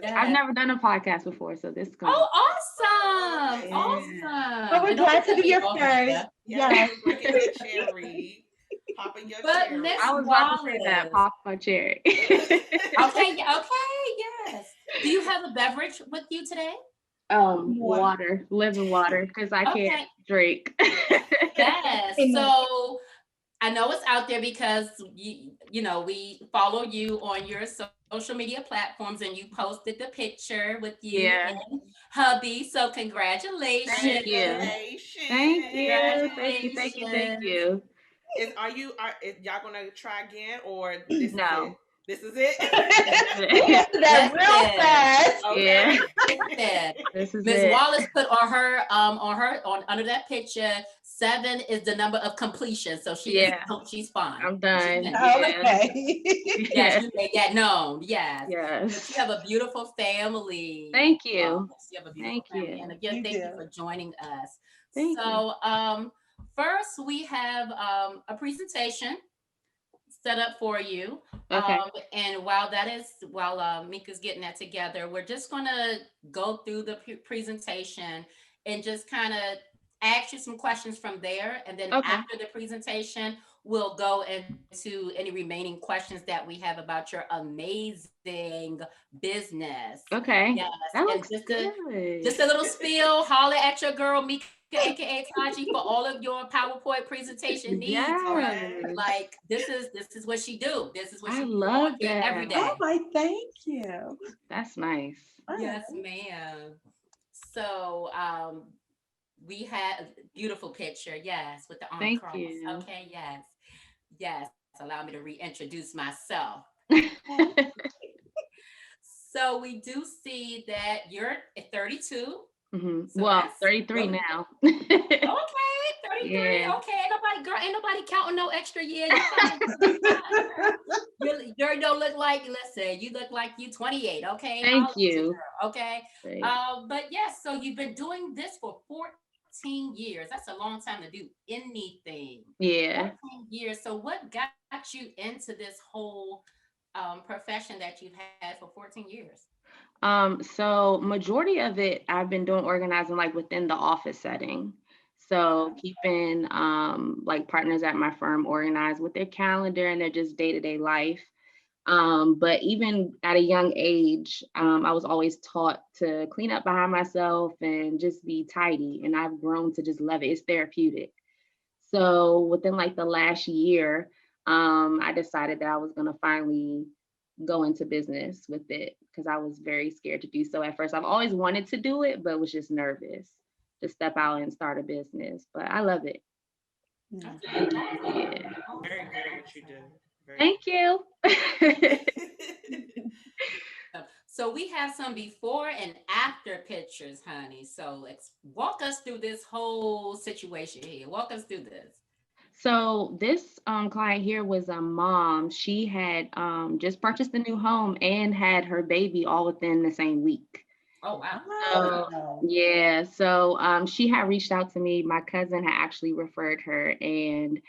Speaker 4: Yes.
Speaker 1: I've never done a podcast before, so this is gonna
Speaker 3: Oh,
Speaker 4: Okay.
Speaker 3: awesome!
Speaker 1: Yeah.
Speaker 5: But we're
Speaker 3: And don't
Speaker 5: glad to
Speaker 3: put
Speaker 5: do
Speaker 3: me
Speaker 5: your
Speaker 3: off,
Speaker 5: first.
Speaker 3: Mika.
Speaker 4: Yes.
Speaker 5: Yes.
Speaker 4: Drinking your cherry. Popping your
Speaker 3: But
Speaker 4: cherry.
Speaker 3: Miss
Speaker 1: I was about to say that.
Speaker 3: Wallace.
Speaker 1: Pop my cherry.
Speaker 3: Okay, yes. Do you have a beverage with you today?
Speaker 1: Water, living water, because I can't
Speaker 3: Okay.
Speaker 1: drink.
Speaker 3: Yes.
Speaker 5: Amen.
Speaker 3: So I know it's out there because you know we follow you on your social media platforms, and you posted the picture with you
Speaker 1: Yeah.
Speaker 3: and hubby. So congratulations!
Speaker 1: Thank you.
Speaker 4: Congratulations.
Speaker 1: Thank you.
Speaker 3: Congratulations.
Speaker 4: Is y'all gonna try again or this is
Speaker 1: No.
Speaker 4: it? This is it.
Speaker 5: We answered that real fast.
Speaker 4: Okay.
Speaker 3: Listen,
Speaker 1: This is
Speaker 3: Ms.
Speaker 1: it.
Speaker 3: Wallace put on under that picture, 7 is the number of completion. So she's fine.
Speaker 1: I'm done.
Speaker 3: She's
Speaker 1: Yeah.
Speaker 5: Okay.
Speaker 3: Yes, you made that known. Yes. But
Speaker 1: Yes.
Speaker 3: you have a beautiful family.
Speaker 1: Thank you.
Speaker 3: You have a beautiful
Speaker 1: Thank
Speaker 3: family.
Speaker 1: you.
Speaker 3: And again,
Speaker 5: You
Speaker 3: thank you
Speaker 5: do.
Speaker 3: for joining us.
Speaker 1: Thank
Speaker 3: So first we have a presentation set up for you.
Speaker 1: Okay.
Speaker 3: And while Mika's getting that together, we're just gonna go through the presentation and just kind of ask you some questions from there. And then
Speaker 1: Okay.
Speaker 3: after the presentation, we'll go into any remaining questions that we have about your amazing business.
Speaker 1: Okay.
Speaker 3: Yes.
Speaker 1: That
Speaker 3: And
Speaker 1: looks good.
Speaker 3: just a little spiel, holler at your girl, Meika AKA Taji, for all of your PowerPoint presentation needs.
Speaker 1: Yes.
Speaker 3: Like this is what she do. This is what she
Speaker 1: I
Speaker 3: do
Speaker 1: love
Speaker 3: all day, every
Speaker 1: that.
Speaker 3: day.
Speaker 5: Oh, my thank you.
Speaker 1: That's nice.
Speaker 3: Yes, ma'am. So we had a beautiful picture, yes, with the arm
Speaker 1: Thank
Speaker 3: cross.
Speaker 1: you.
Speaker 3: Okay, yes. Allow me to reintroduce myself. So we do see that you're 32.
Speaker 1: Mm-hmm.
Speaker 3: So
Speaker 1: Well,
Speaker 3: that's
Speaker 1: 33
Speaker 3: really
Speaker 1: now.
Speaker 3: Okay, 33.
Speaker 1: Yeah.
Speaker 3: Okay, ain't nobody counting no extra year. You don't look like, listen, you look like you 28. Okay,
Speaker 1: Thank
Speaker 3: I'll let
Speaker 1: you.
Speaker 3: girl, okay.
Speaker 1: Great.
Speaker 3: But yes, so you've been doing this for 14 years. That's a long time to do anything.
Speaker 1: Yeah.
Speaker 3: 14 years. So what got you into this whole profession that you've had for 14 years?
Speaker 1: So majority of it I've been doing organizing like within the office setting. So keeping like partners at my firm organized with their calendar and their just day-to-day life. But even at a young age, I was always taught to clean up behind myself and just be tidy. And I've grown to just love it. It's therapeutic. So within like the last year, I decided that I was gonna finally go into business with it because I was very scared to do so at first. I've always wanted to do it, but was just nervous to step out and start a business. But I love it.
Speaker 2: Yeah.
Speaker 1: Yeah.
Speaker 4: Very good at what you do. Very
Speaker 1: Thank you.
Speaker 3: So we have some before and after pictures, honey. So let's walk us through this whole situation here. Walk us through this.
Speaker 1: So this client here was a mom. She had just purchased a new home and had her baby all within the same week.
Speaker 3: Oh, wow.
Speaker 1: So yeah, so she had reached out to me. My cousin had actually referred her, and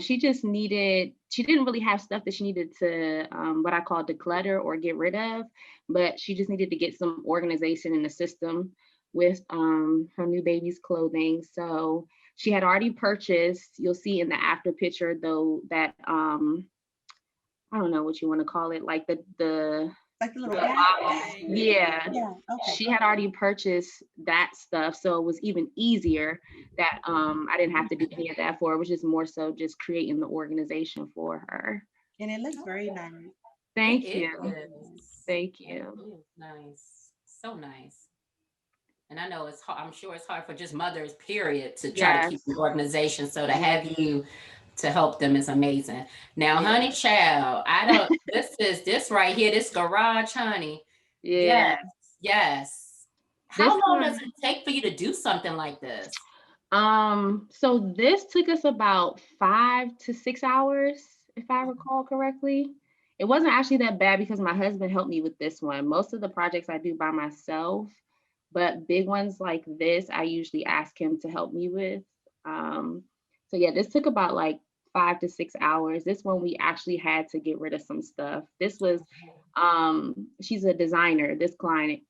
Speaker 1: she just needed. She didn't really have stuff that she needed to what I call declutter or get rid of, but she just needed to get some organization in the system with her new baby's clothing. So she had already purchased. You'll see in the after picture though that I don't know what you want to call it, like the
Speaker 2: Like the little
Speaker 1: yeah.
Speaker 2: Okay.
Speaker 1: She had already purchased that stuff, so it was even easier that I didn't have to do any of that for her. It was just more so just creating the organization for her.
Speaker 2: And it looks very nice.
Speaker 1: Thank
Speaker 3: It
Speaker 1: you.
Speaker 3: is.
Speaker 1: Thank
Speaker 3: It
Speaker 1: you.
Speaker 3: is nice. So nice. And I know it's hard, I'm sure it's hard for just mothers, period, to try to keep
Speaker 1: Yes.
Speaker 3: the organization. So to have you to help them is amazing. Now, honey child, I don't, this right here, this garage, honey.
Speaker 1: Yeah.
Speaker 3: Yes.
Speaker 1: This
Speaker 3: How long
Speaker 1: one,
Speaker 3: does it take for you to do something like this?
Speaker 1: so this took us about 5 to 6 hours, if I recall correctly. It wasn't actually that bad because my husband helped me with this one. Most of the projects I do by myself, but big ones like this, I usually ask him to help me with. So yeah, this took about like 5 to 6 hours. This one we actually had to get rid of some stuff. This was, she's a designer, this client.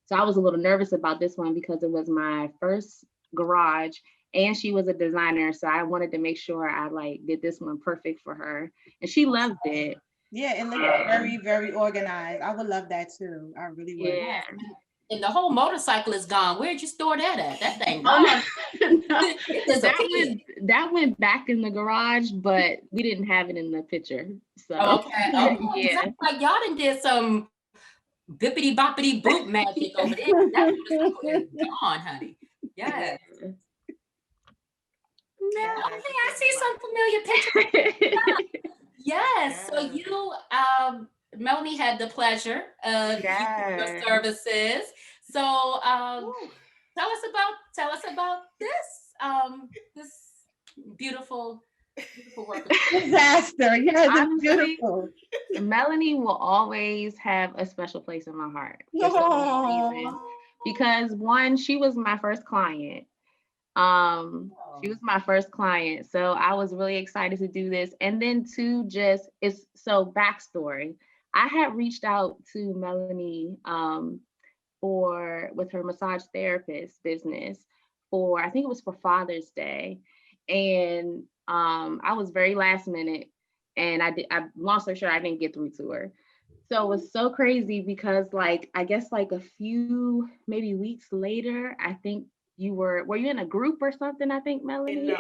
Speaker 1: So I was a little nervous about this one because it was my first garage and she was a designer. So I wanted to make sure I like did this one perfect for her. And she loved it.
Speaker 2: Yeah, it looks very, very organized. I would love that too. I really would.
Speaker 1: Yeah.
Speaker 3: And the whole motorcycle is gone. Where'd you store that at? That thing gone.
Speaker 1: That went back in the garage, but we didn't have it in the picture. So
Speaker 3: okay.
Speaker 1: yeah.
Speaker 3: Like y'all done did some bippity boppity boop magic over there. That motorcycle is gone, honey. Yes.
Speaker 1: No.
Speaker 3: Okay, I see some familiar pictures. Yes. So you, Melanie had the pleasure of using your services. So tell us about this beautiful work.
Speaker 2: Disaster. Yes, it's beautiful.
Speaker 1: Melanie will always have a special place in my heart for some reason. Because one, she was my first client. She was my first client, so I was really excited to do this. And then two, just it's so backstory. I had reached out to Melanie for with her massage therapist business for I think it was for Father's Day, and I was very last minute, and I long story short I didn't get through to her. So it was so crazy because like I guess like a few maybe weeks later, I think were you in a group or something, I think, Melanie?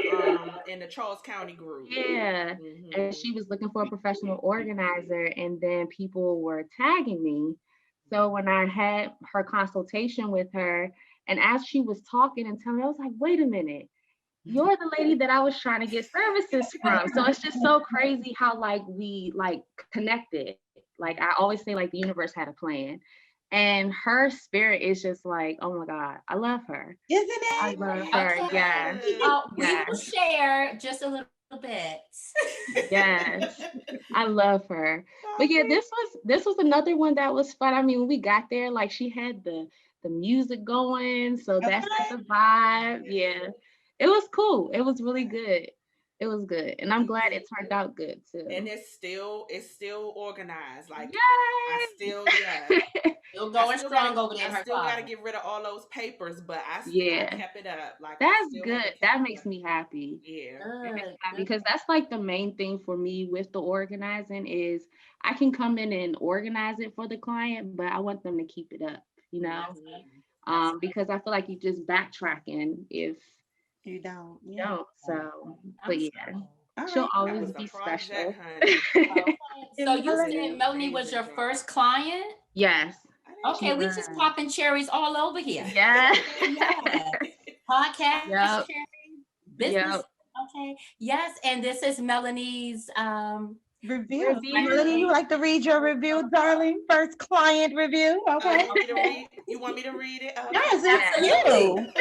Speaker 4: In the Charles County group.
Speaker 1: Yeah. And she was looking for a professional organizer, and then people were tagging me. So when I had her consultation with her, and as she was talking and telling me, I was like, wait a minute, you're the lady that I was trying to get services from. So it's just so crazy how like we like connected. Like I always say, like the universe had a plan. And her spirit is just like, oh my God, I love her.
Speaker 2: Isn't it?
Speaker 1: I love her.
Speaker 3: Okay.
Speaker 1: Yeah.
Speaker 3: We will share just a little bit.
Speaker 1: Yes. I love her. But yeah, this was another one that was fun. I mean, when we got there, like she had the music going, so that's the vibe. Yeah. It was cool. It was really good. It was good. And I'm glad it turned out good too.
Speaker 4: And it's still organized. Like
Speaker 1: Yay!
Speaker 4: I still
Speaker 3: Still going strong over there.
Speaker 4: I still gotta get rid of all those papers, but I kept it up. Like
Speaker 1: that's good. That makes me happy.
Speaker 4: Yeah.
Speaker 1: Because that's like the main thing for me with the organizing is I can come in and organize it for the client, but I want them to keep it up, you know? Because I feel like you just backtracking if
Speaker 2: you don't.
Speaker 1: So, but yeah.
Speaker 2: All
Speaker 1: She'll
Speaker 2: right.
Speaker 1: always be special.
Speaker 3: So you said
Speaker 2: Melanie.
Speaker 3: Melanie was your first client?
Speaker 1: Yes.
Speaker 3: Okay, we just popping cherries all over here.
Speaker 1: Yeah.
Speaker 3: Yeah. Podcast
Speaker 1: Yep.
Speaker 3: cherry, business.
Speaker 1: Yep.
Speaker 3: Okay. Yes, and this is Melanie's
Speaker 5: Review.
Speaker 1: Review.
Speaker 5: Melanie, you like to read your review, darling? First client review. Okay.
Speaker 4: You want me to read it? Okay.
Speaker 5: Yes, it's
Speaker 3: Absolutely.
Speaker 5: you.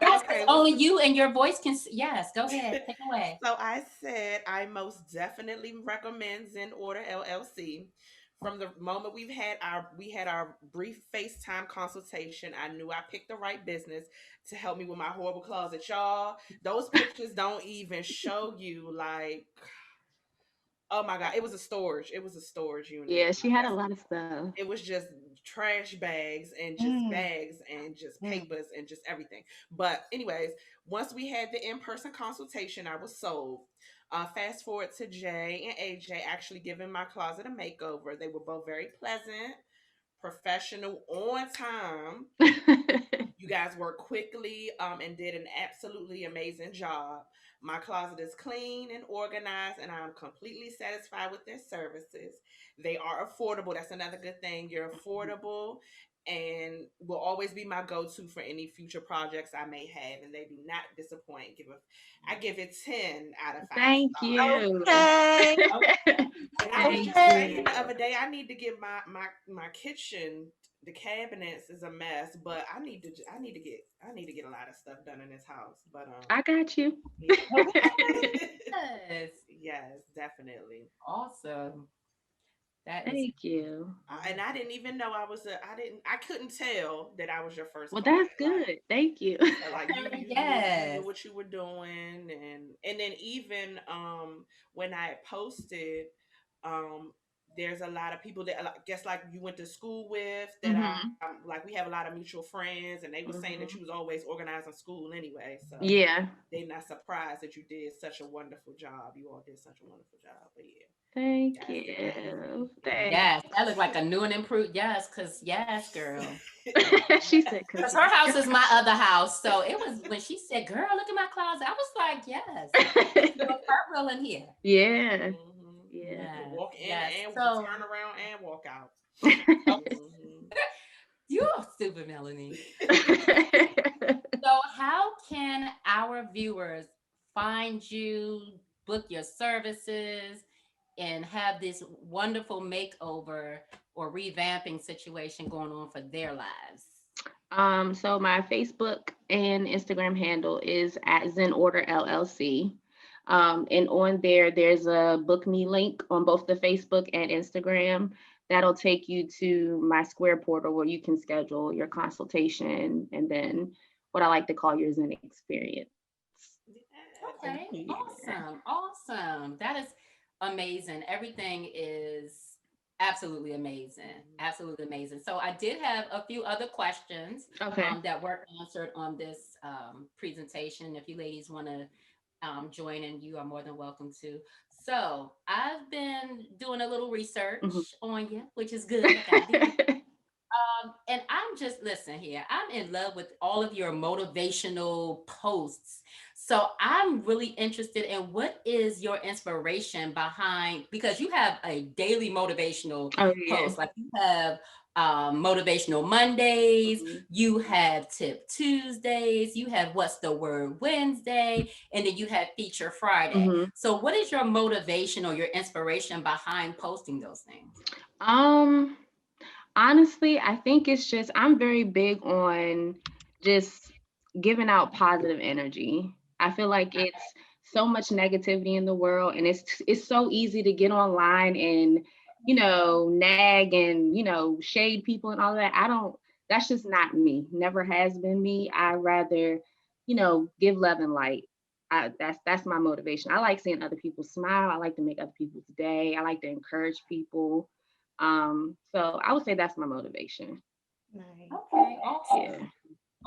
Speaker 3: Yes,
Speaker 4: Okay.
Speaker 3: only you and your voice can. Yes, go ahead. Take it away.
Speaker 4: So I said I most definitely recommend Zen Order LLC. From the moment we had our brief FaceTime consultation, I knew I picked the right business to help me with my horrible closet. Y'all, those pictures don't even show you, like, oh my God, it was a storage. It was a storage unit.
Speaker 1: Yeah, she had a lot of stuff.
Speaker 4: It was just trash bags and just bags and just papers and just everything. But anyways, once we had the in-person consultation, I was sold. Fast forward to Jay and AJ actually giving my closet a makeover. They were both very pleasant, professional, on time. You guys worked quickly and did an absolutely amazing job. My closet is clean and organized, and I'm completely satisfied with their services. They are affordable. That's another good thing. You're affordable and will always be my go-to for any future projects I may have, and they do not disappoint. I give it 10 out of 5
Speaker 1: Thank
Speaker 4: stars.
Speaker 1: you.
Speaker 5: Okay.
Speaker 4: And I was just saying the other day, I need to get my kitchen. The cabinets is a mess, but I need to get a lot of stuff done in this house. But
Speaker 1: I got you.
Speaker 4: yeah.
Speaker 3: Yes.
Speaker 4: Yes, definitely.
Speaker 3: Awesome. That is.
Speaker 1: Thank you.
Speaker 4: And I didn't even know I couldn't tell that I was your first
Speaker 1: Well,
Speaker 4: client.
Speaker 1: that's good. Thank you.
Speaker 4: Like you
Speaker 3: Yes.
Speaker 4: knew what you were doing, and then even when I posted, there's a lot of people that I guess like you went to school with that I'm like we have a lot of mutual friends, and they were saying that you was always organizing school anyway. So
Speaker 1: Yeah.
Speaker 4: they're not surprised that you did such a wonderful job. You all did such a wonderful job. But yeah.
Speaker 1: Thank you. Thanks.
Speaker 3: Yes, that looked like a new and improved. Yes, because yes, girl.
Speaker 1: She said,
Speaker 3: Because her house is my other house. So it was when she said, girl, look at my closet. I was like, yes. Cartwheel in here.
Speaker 1: Yeah.
Speaker 4: Yeah.
Speaker 1: Yeah.
Speaker 4: Walk in and
Speaker 3: So,
Speaker 4: turn around and walk out.
Speaker 3: You're stupid, Melanie. So how can our viewers find you, book your services, and have this wonderful makeover or revamping situation going on for their lives?
Speaker 1: So my Facebook and Instagram handle is at Zen Order LLC. And on there's a book me link on both the Facebook and Instagram. That'll take you to my Square portal where you can schedule your consultation and then what I like to call your Zen experience.
Speaker 3: Okay, awesome. That is amazing. Everything is absolutely amazing. So I did have a few other questions that were answered on this presentation. If you ladies want to join in, you are more than welcome to. So I've been doing a little research on you, which is good. And I'm just, listen here, I'm in love with all of your motivational posts. So I'm really interested in what is your inspiration behind, because you have a daily motivational post. Like you have motivational Mondays, you have tip Tuesdays, you have what's the word Wednesday, and then you have feature Friday. So what is your motivation or your inspiration behind posting those things?
Speaker 1: Honestly, I think it's just, I'm very big on just giving out positive energy. I feel like it's so much negativity in the world, and it's so easy to get online and, nag and, shade people and all that. That's just not me. Never has been me. I rather, give love and light. That's my motivation. I like seeing other people smile. I like to make other people's day. I like to encourage people. So I would say that's my motivation.
Speaker 3: Nice. Okay, awesome. Yeah.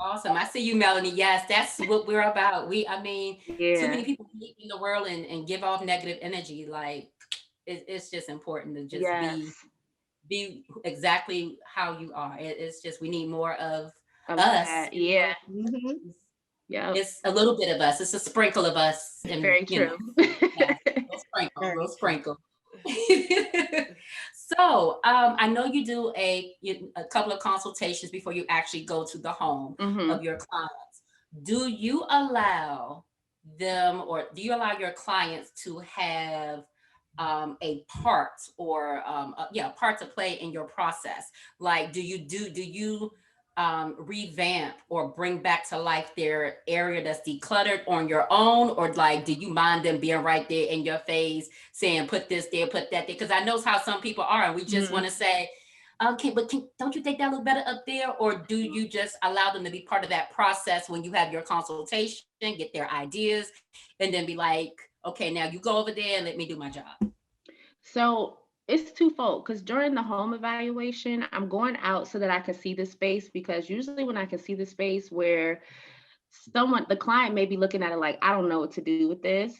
Speaker 3: Awesome. I see you, Melanie. Yes, that's what we're about. Too many people in the world and give off negative energy. Like it's just important to just be exactly how you are. It's just, we need more of us.
Speaker 1: That. Yeah.
Speaker 3: Yeah. It's a little bit of us. It's a sprinkle of us. And,
Speaker 1: very true.
Speaker 3: Little sprinkle. So I know you do a couple of consultations before you actually go to the home of your clients. Do you allow them, or do you allow your clients to have a part, or part to play in your process? Like, do you revamp or bring back to life their area that's decluttered on your own, or like, do you mind them being right there in your face saying put this there, put that there? Because I know how some people are, and we just want to say, okay, but don't you think that look better up there? Or do you just allow them to be part of that process when you have your consultation, get their ideas, and then be like, okay, now you go over there and let me do my job?
Speaker 1: So it's twofold, because during the home evaluation, I'm going out so that I can see the space, because usually when I can see the space where the client may be looking at it like, I don't know what to do with this.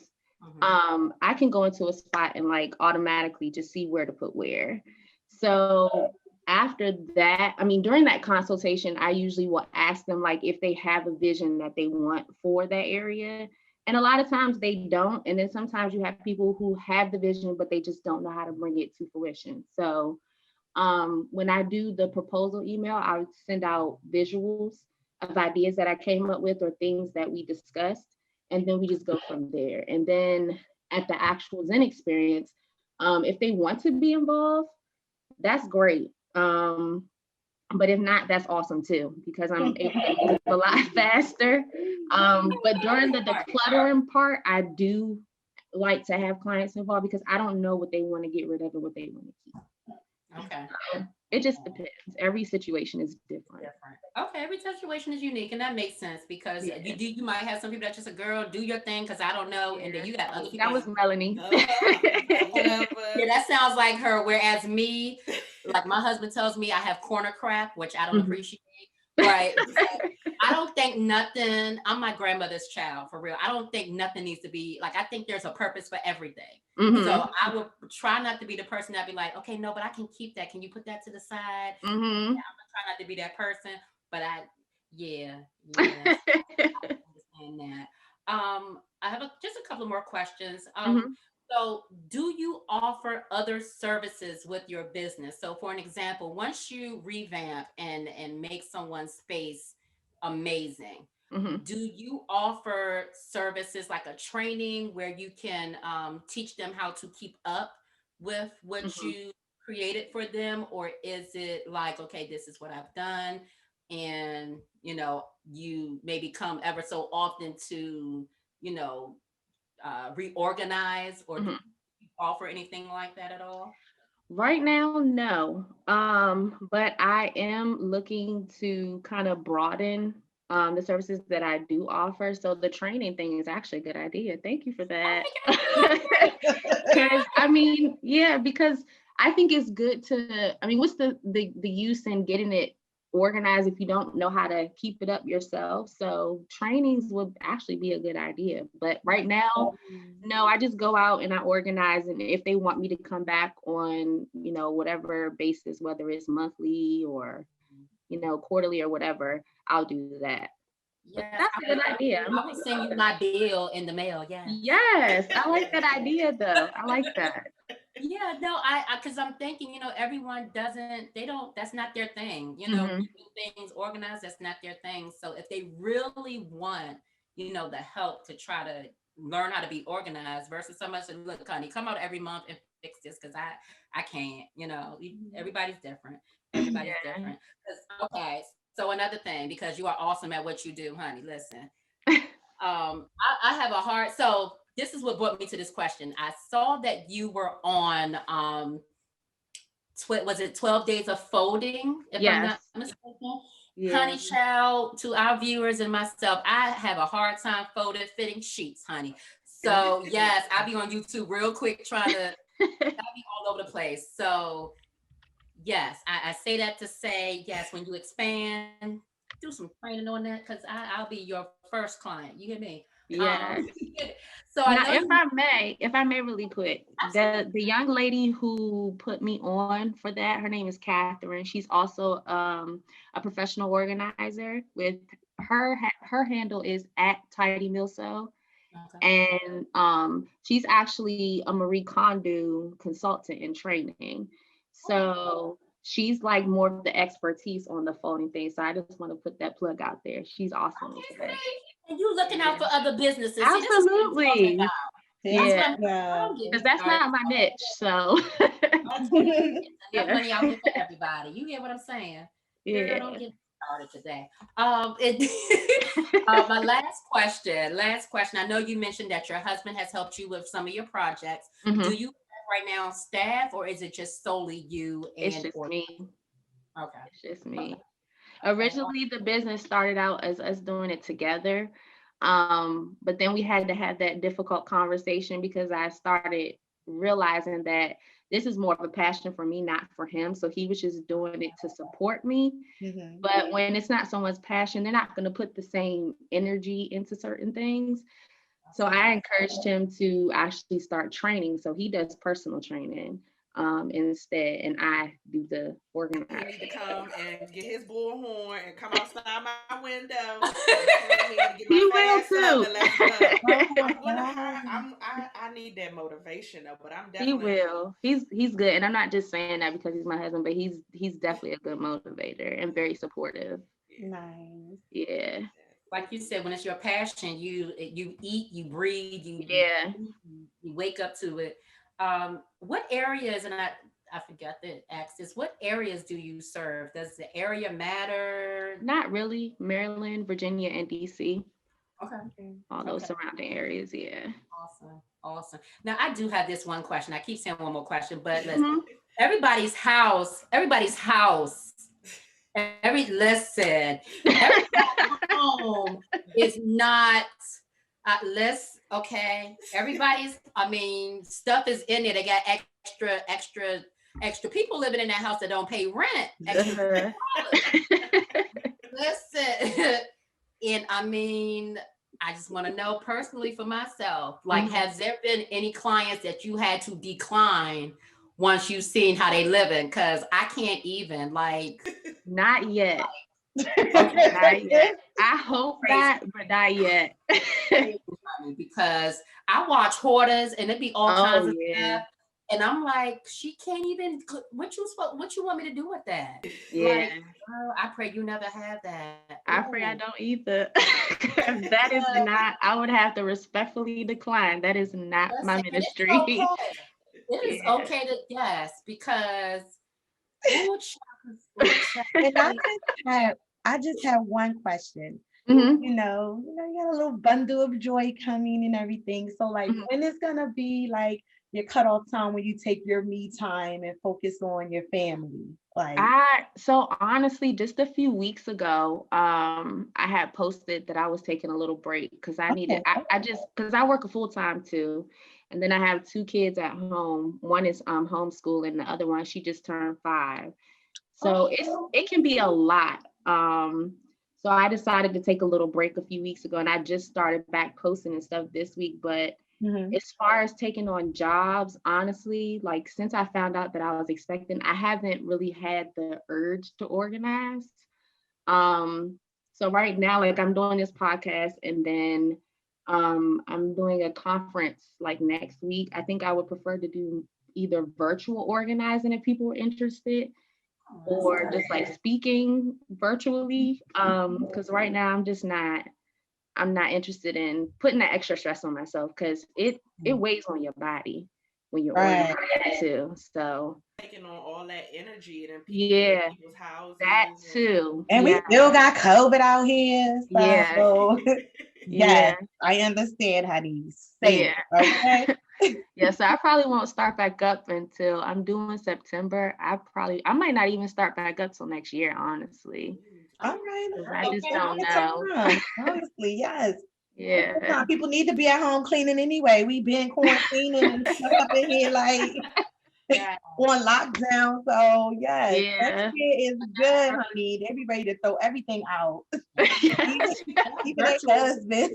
Speaker 1: I can go into a spot and like automatically just see where to put where. So after that, I mean, during that consultation, I usually will ask them like if they have a vision that they want for that area. And a lot of times they don't. And then sometimes you have people who have the vision, but they just don't know how to bring it to fruition. So when I do the proposal email, I send out visuals of ideas that I came up with or things that we discussed. And then we just go from there. And then at the actual Zen experience, if they want to be involved, that's great. But if not, that's awesome too, because I'm able to move a lot faster. But during the decluttering part, I do like to have clients involved, because I don't know what they want to get rid of and what they want to keep.
Speaker 3: Okay.
Speaker 1: It just depends. Every situation is different.
Speaker 3: Okay, every situation is unique, and that makes sense, because you might have some people that's just a girl, do your thing, because I don't know, and then you got other people.
Speaker 1: That was Melanie.
Speaker 3: Yeah, that sounds like her. Whereas me, like my husband tells me I have corner crap, which I don't appreciate. Right. I don't think nothing, I'm my grandmother's child, for real. I don't think nothing needs to be like, I think there's a purpose for everything. So I would try not to be the person that be like, okay, no, but I can keep that. Can you put that to the side? Yeah, I'm gonna try not to be that person, but I understand that. I have just a couple more questions. So do you offer other services with your business? So for an example, once you revamp and make someone's space amazing, do you offer services like a training where you can teach them how to keep up with what you created for them? Or is it like, okay, this is what I've done, and you maybe come ever so often to reorganize, or do you offer anything like that at all?
Speaker 1: Right now, no. But I am looking to kind of broaden the services that I do offer. So the training thing is actually a good idea. Thank you for that. Because I mean, yeah, because I think it's good to, I mean, what's the use in getting it organized if you don't know how to keep it up yourself? So trainings would actually be a good idea. But right now, no, I just go out and I organize. And if they want me to come back on, whatever basis, whether it's monthly or, quarterly or whatever, I'll do that. But
Speaker 3: Yes,
Speaker 1: that's a good idea.
Speaker 3: I will send you my bill in the mail.
Speaker 1: Yes, I like that idea though. I like that.
Speaker 3: Yeah, no, because I'm thinking, everyone that's not their thing. Keeping things organized, that's not their thing. So if they really want, the help to try to learn how to be organized, versus someone saying, look, honey, come out every month and fix this, because I can't, everybody's different. Everybody's different. Okay, so another thing, because you are awesome at what you do, honey, listen. I have a hard, so this is what brought me to this question. I saw that you were on, was it 12 Days of Folding, if I'm not mistaken? Yeah. Honey child, to our viewers and myself, I have a hard time fitting sheets, honey. So yes, I'll be on YouTube real quick trying to, I'll be all over the place. So yes, I say that to say, yes, when you expand, do some training on that, because I'll be your first client. You hear me?
Speaker 1: Yes.
Speaker 3: So
Speaker 1: now, if I may really quick, the young lady who put me on for that, her name is Catherine. She's also a professional organizer. With her handle is @TidyMilso, And she's actually a Marie Kondo consultant in training. So she's like more of the expertise on the folding thing. So I just want to put that plug out there. She's awesome.
Speaker 3: Okay, great. And you looking out for other businesses.
Speaker 1: Absolutely.
Speaker 3: Yeah.
Speaker 1: Because that's not my niche. So
Speaker 3: enough money out there for everybody. You hear what I'm saying?
Speaker 1: Yeah.
Speaker 3: Girl, don't get started today. My last question. I know you mentioned that your husband has helped you with some of your projects.
Speaker 1: Mhm.
Speaker 3: Do you have right now staff, or is it just solely you?
Speaker 1: It's just me.
Speaker 3: Okay.
Speaker 1: It's just me. Originally, the business started out as us doing it together. But then we had to have that difficult conversation because I started realizing that this is more of a passion for me, not for him. So he was just doing it to support me.
Speaker 2: Mhm.
Speaker 1: But when it's not someone's passion, they're not going to put the same energy into certain things. So I encouraged him to actually start training. So he does personal training instead, and I do the
Speaker 4: He
Speaker 1: organizing.
Speaker 4: need to come and get his bullhorn and come outside my window and tell me to get my
Speaker 1: He
Speaker 4: fat
Speaker 1: will
Speaker 4: ass up
Speaker 1: too.
Speaker 4: and let's go.
Speaker 2: Oh my
Speaker 4: I'm gonna hire.
Speaker 2: God.
Speaker 4: I need that motivation though, but I'm
Speaker 1: He
Speaker 4: definitely.
Speaker 1: will. He's good, and I'm not just saying that because he's my husband, but he's definitely a good motivator and very supportive.
Speaker 2: Nice.
Speaker 1: Yeah.
Speaker 3: Like you said, when it's your passion, you eat, you breathe,
Speaker 1: Yeah.
Speaker 3: you wake up to it. What areas, and I forgot to ask this, what areas do you serve? Does the area matter?
Speaker 1: Not really. Maryland, Virginia, and DC.
Speaker 3: Okay.
Speaker 1: All those surrounding areas. Yeah.
Speaker 3: Awesome. Now I do have this one question. I keep saying one more question, but listen,
Speaker 1: Mhm.
Speaker 3: everybody's house, every home is not okay. Everybody's, I mean, stuff is in there. They got extra people living in that house that don't pay rent. Extra listen, and I mean, I just want to know personally for myself, like, has there been any clients that you had to decline once you've seen how they living? Because I can't even, like,
Speaker 1: Not yet. Not yet. I hope not, but not yet.
Speaker 3: because I watch hoarders and it be all kinds of
Speaker 1: yeah.
Speaker 3: stuff, and I'm like, she can't even. What you want me to do with that?
Speaker 1: Yeah.
Speaker 3: Like, girl, I pray you never have that.
Speaker 1: I pray I don't either. That is not, I would have to respectfully decline. That is not my ministry.
Speaker 3: It is okay to guess because
Speaker 2: And I just have one question.
Speaker 1: Mhm.
Speaker 2: You know, you got a little bundle of joy coming and everything. So like when is gonna be like your cutoff time when you take your me time and focus on your family? Like
Speaker 1: So honestly, just a few weeks ago, I had posted that I was taking a little break because I needed, I just, because I work a full time too. And then I have 2 kids at home. One is homeschooling, the other one, she just turned 5. So it can be a lot. So I decided to take a little break a few weeks ago, and I just started back posting and stuff this week. But as far as taking on jobs, honestly, like since I found out that I was expecting, I haven't really had the urge to organize. So right now, like I'm doing this podcast, and then I'm doing a conference like next week. I think I would prefer to do either virtual organizing if people were interested, or just like speaking virtually. Because right now I'm not interested in putting that extra stress on myself because it weighs on your body when you're organizing too. So
Speaker 4: taking on all that energy and people's houses.
Speaker 1: That too.
Speaker 2: And we still got COVID out here. So yes, I understand how these say okay.
Speaker 1: Yeah, so I probably won't start back up until I'm doing September. I might not even start back up till next year, honestly.
Speaker 2: All right.
Speaker 1: I just don't know.
Speaker 2: Honestly, yes.
Speaker 1: Yeah.
Speaker 2: People need to be at home cleaning anyway. We've been quarantining and stuff up in here like on lockdown. So yes, that shit is good, honey. They be ready to throw everything out. Even their husbands.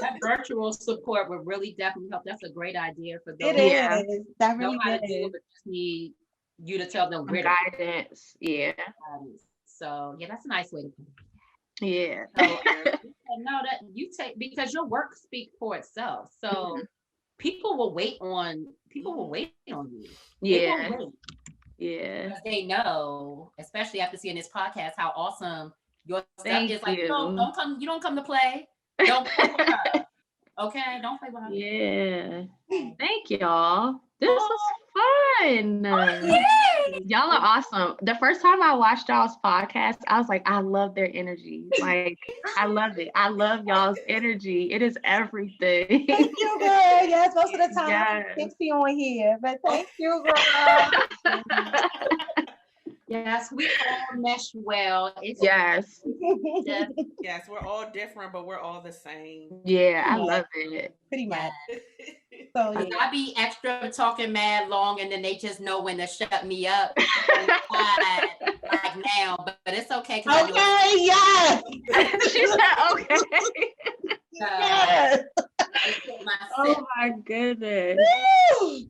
Speaker 3: That virtual support would really definitely help. That's a great idea for those.
Speaker 2: It is. That really is.
Speaker 3: Just need you to tell them where
Speaker 1: guidance. Yeah.
Speaker 3: So yeah, that's a nice way to put it.
Speaker 1: Yeah.
Speaker 3: So we said, no, that you take, because your work speaks for itself. So people will wait on you. They will
Speaker 1: Yeah.
Speaker 3: wait
Speaker 1: Yeah.
Speaker 3: because they know, especially after seeing this podcast, how awesome your stuff
Speaker 1: Thank
Speaker 3: is. Like,
Speaker 1: you.
Speaker 3: you don't come to play. Don't play with her. Okay, don't play with her.
Speaker 1: Yeah. Thank y'all. This was
Speaker 3: Oh,
Speaker 1: fun.
Speaker 3: yay!
Speaker 1: Y'all are awesome. The first time I watched y'all's podcast, I was like, I love their energy. Like, I love it. I love y'all's energy. It is everything.
Speaker 5: Thank you, girl. Yes, most of the time
Speaker 1: Yes.
Speaker 5: I'm sexy on here, but thank you, girl.
Speaker 3: Yes, we all mesh well. It's
Speaker 1: Yes.
Speaker 3: just,
Speaker 4: Yes, we're all different, but we're all the same.
Speaker 1: Yeah, I love it.
Speaker 5: Pretty much.
Speaker 3: yes.
Speaker 5: So
Speaker 3: Cause
Speaker 5: yeah.
Speaker 3: I be extra talking mad long, and then they just know when to shut me up. Like now, but it's okay because
Speaker 5: Okay, yes.
Speaker 1: She said, okay.
Speaker 5: Yes.
Speaker 1: Oh my goodness.
Speaker 5: Woo!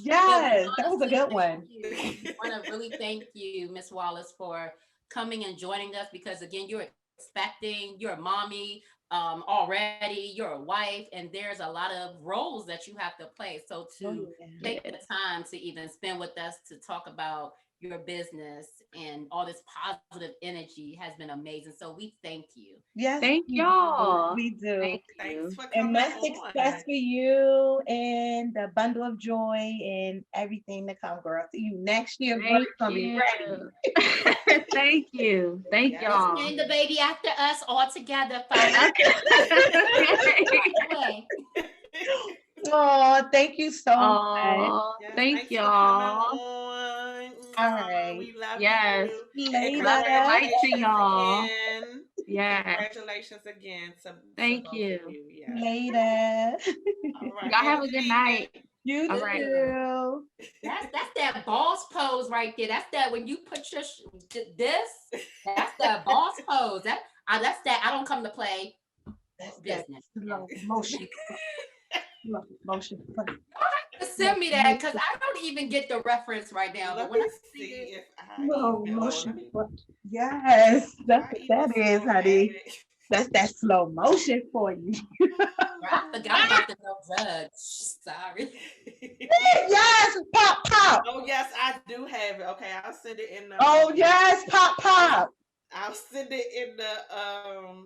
Speaker 5: Yes, that was a good one.
Speaker 3: I want to really thank you, Miss Wallace, for coming and joining us, because again, you're a mommy already, you're a wife, and there's a lot of roles that you have to play. So to take the time to even spend with us to talk about your business and all this positive energy has been amazing. So we thank you.
Speaker 5: Yes,
Speaker 1: Thank
Speaker 5: we
Speaker 1: y'all.
Speaker 5: do. We do.
Speaker 1: Thank
Speaker 4: Thanks
Speaker 1: you.
Speaker 4: for
Speaker 5: And
Speaker 4: coming
Speaker 5: much
Speaker 4: on.
Speaker 5: success for you and the bundle of joy and everything to come, girl. See you next year. Girl.
Speaker 1: Thank
Speaker 5: It's gonna be ready.
Speaker 1: you. Thank you. Thank
Speaker 4: Yes.
Speaker 1: y'all.
Speaker 3: Name the baby after us all together. Finally.
Speaker 1: Okay.
Speaker 5: Oh, thank you so much.
Speaker 1: Oh,
Speaker 4: Yes,
Speaker 1: thank
Speaker 4: thanks for coming
Speaker 1: y'all.
Speaker 4: on.
Speaker 5: All right.
Speaker 4: We love
Speaker 1: Yes.
Speaker 4: you.
Speaker 5: Later.
Speaker 1: Love and light to
Speaker 4: Congratulations
Speaker 1: y'all.
Speaker 4: again.
Speaker 1: Yes.
Speaker 4: Congratulations again to
Speaker 1: Thank
Speaker 4: both
Speaker 1: you.
Speaker 4: of you. Yes.
Speaker 5: Later.
Speaker 4: All right.
Speaker 1: Y'all have a good night.
Speaker 5: You
Speaker 1: All right.
Speaker 5: too.
Speaker 3: That's that boss pose right there. That's that when you put your this. That's that boss pose. That's that. I don't come to play
Speaker 5: That's that
Speaker 3: business.
Speaker 5: slow motion. Slow motion.
Speaker 3: Send me that, because I don't even get the reference right now.
Speaker 4: Let
Speaker 3: But when
Speaker 4: me
Speaker 3: I see
Speaker 4: see
Speaker 3: it,
Speaker 4: if I
Speaker 5: Slow
Speaker 4: even. Oh,
Speaker 5: motion.
Speaker 4: let me.
Speaker 5: Yes, that's
Speaker 4: I
Speaker 5: what
Speaker 4: even
Speaker 5: that is,
Speaker 4: still
Speaker 5: honey.
Speaker 4: have it.
Speaker 5: That's that slow motion for you.
Speaker 3: I forgot about the no judge. Sorry.
Speaker 5: Yes, pop, pop.
Speaker 4: Oh yes, I do have it. Okay, I'll send it in the.
Speaker 5: Oh yes, pop, pop.
Speaker 4: I'll send it in the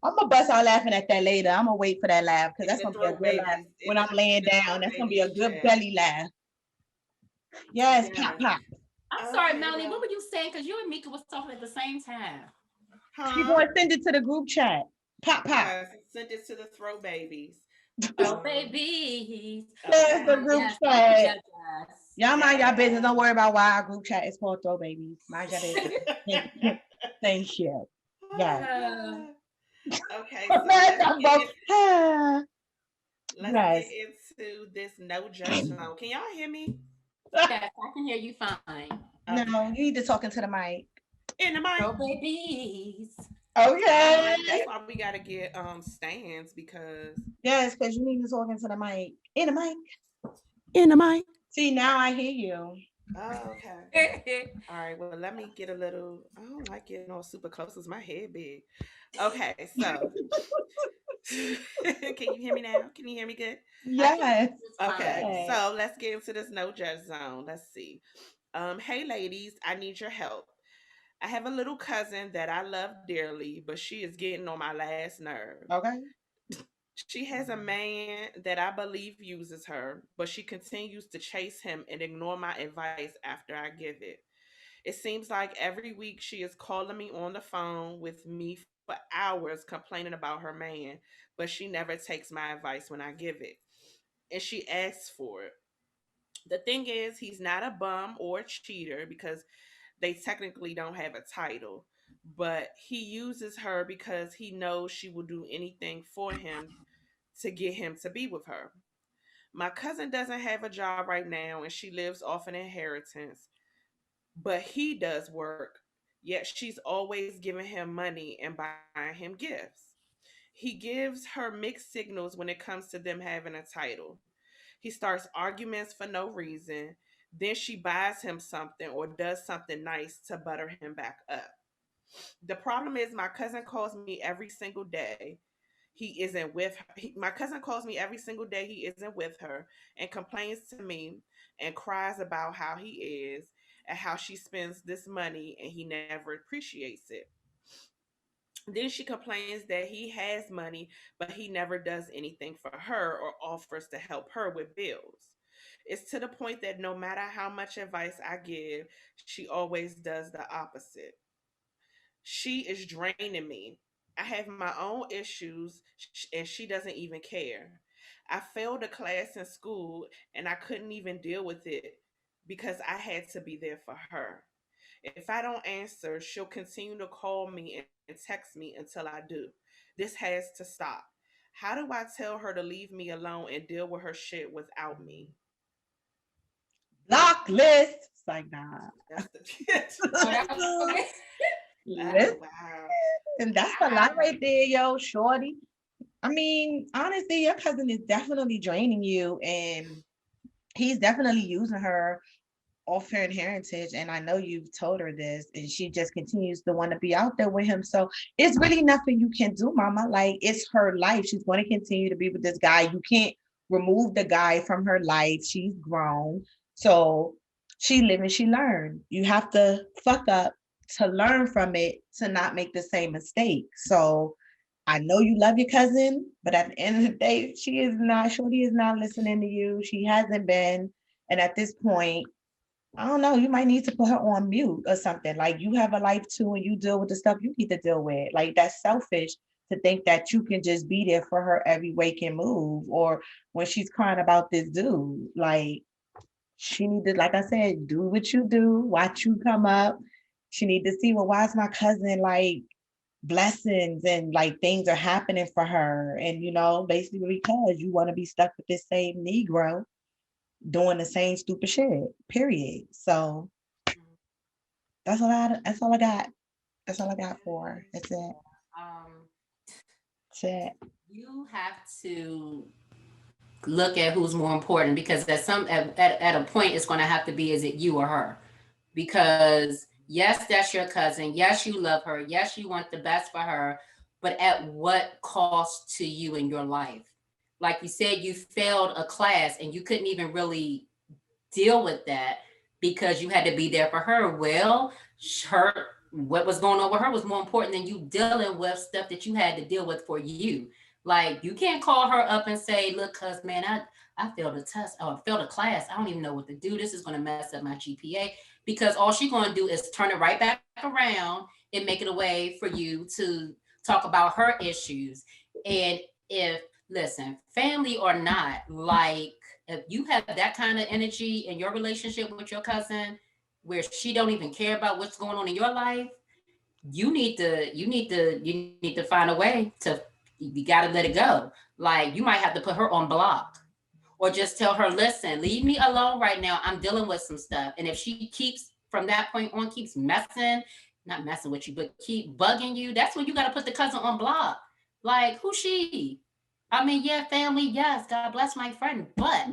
Speaker 5: I'm gonna bust out laughing at that later. I'm gonna wait for that laugh because that's
Speaker 4: the
Speaker 5: gonna be a
Speaker 4: throat
Speaker 5: good laugh
Speaker 4: babies.
Speaker 5: when I'm laying down. That's gonna be a good
Speaker 4: chat.
Speaker 5: belly laugh. Yes,
Speaker 4: Yeah.
Speaker 5: pop, pop.
Speaker 3: I'm sorry,
Speaker 4: Okay,
Speaker 3: Melanie.
Speaker 4: well.
Speaker 3: What were you saying? Because you and Meika was talking at the same time.
Speaker 5: She
Speaker 4: Huh?
Speaker 5: gonna send it to the group chat. Pop, pop.
Speaker 4: Yes, send it to the throat babies.
Speaker 3: Oh, baby.
Speaker 5: There's the group
Speaker 3: Yes,
Speaker 5: chat.
Speaker 3: yes.
Speaker 5: Y'all mind y'all business. Don't worry about why our group chat is called Throw Babies. Mind y'all business. Thank you. Yeah.
Speaker 4: Okay, so let's
Speaker 5: Yes.
Speaker 4: get into this no judge zone. Can y'all hear me?
Speaker 3: Yes, I can hear you fine.
Speaker 5: No, you need to talk into the mic.
Speaker 4: In the mic.
Speaker 3: Oh, babies.
Speaker 5: Okay.
Speaker 4: That's why we gotta get stands because
Speaker 5: Yes, because you need to talk into the mic. In the mic.
Speaker 4: in the mic.
Speaker 5: See, now I hear you.
Speaker 4: Oh, okay. All right. Well, let me get a little. I don't like getting all super close because my head big. Okay, so can you hear me now? Can you hear me good?
Speaker 5: Yes.
Speaker 4: Okay, so let's get into this no judge zone. Let's see. Hey ladies, I need your help. I have a little cousin that I love dearly, but she is getting on my last nerve.
Speaker 5: Okay.
Speaker 4: She has a man that I believe uses her, but she continues to chase him and ignore my advice after I give it. It seems like every week she is calling me on the phone with me for hours complaining about her man, but she never takes my advice when I give it. And she asks for it. The thing is, he's not a bum or a cheater because they technically don't have a title, but he uses her because he knows she will do anything for him to get him to be with her. My cousin doesn't have a job right now and she lives off an inheritance, but he does work, yet she's always giving him money and buying him gifts. He gives her mixed signals when it comes to them having a title. He starts arguments for no reason. Then she buys him something or does something nice to butter him back up. The problem is my cousin calls me every single day. He isn't with her. My cousin calls me every single day. He isn't with her and complains to me and cries about how he is and how she spends this money and he never appreciates it. Then she complains that he has money, but he never does anything for her or offers to help her with bills. It's to the point that no matter how much advice I give, she always does the opposite. She is draining me. I have my own issues and she doesn't even care. I failed a class in school and I couldn't even deal with it because I had to be there for her. If I don't answer, she'll continue to call me and text me until I do. This has to stop. How do I tell her to leave me alone and deal with her shit without me?
Speaker 5: Block list. It's like, nah.
Speaker 4: That's the
Speaker 3: Oh, that was okay.
Speaker 5: Listen,
Speaker 4: oh, wow.
Speaker 5: and that's a lot right there, yo, shorty. I mean, honestly, your cousin is definitely draining you, and he's definitely using her off her heritage. And I know you've told her this, and she just continues to want to be out there with him. So it's really nothing you can do, mama. Like, it's her life. She's going to continue to be with this guy. You can't remove the guy from her life. She's grown. So she live and she learn. You have to fuck up to learn from it to not make the same mistake. So I know you love your cousin, but at the end of the day, Shorty is not listening to you. She hasn't been. And at this point, I don't know, you might need to put her on mute or something. Like, you have a life too, and you deal with the stuff you need to deal with. Like, that's selfish to think that you can just be there for her every waking move or when she's crying about this dude. Like, she need to, like I said, do what you do, watch you come up. She need to see, well, why is my cousin like blessings and like things are happening for her? And basically because you want to be stuck with this same Negro doing the same stupid shit, period. So that's all I got. That's all I got for her. That's it.
Speaker 3: Um,
Speaker 5: That's it.
Speaker 3: you have to look at who's more important because at a point it's going to have to be, is it you or her? Because yes, that's your cousin, yes, you love her, yes, you want the best for her, but at what cost to you in your life? Like you said, you failed a class and you couldn't even really deal with that because you had to be there for her. Well, her what was going on with her was more important than you dealing with stuff that you had to deal with for you. Like, you can't call her up and say, look, cuz man, I failed a test or failed a class. I don't even know what to do. This is going to mess up my GPA, because all she's going to do is turn it right back around and make it a way for you to talk about her issues. And if, listen, family or not, like, if you have that kind of energy in your relationship with your cousin where she don't even care about what's going on in your life, you need to find a way to, you got to let it go. Like, you might have to put her on block or just tell her, listen, leave me alone right now. I'm dealing with some stuff. And if she keeps from that point on, keeps not messing with you, but keep bugging you, that's when you got to put the cousin on block. Like, who's she? I mean, yeah, family, yes, God bless my friend, but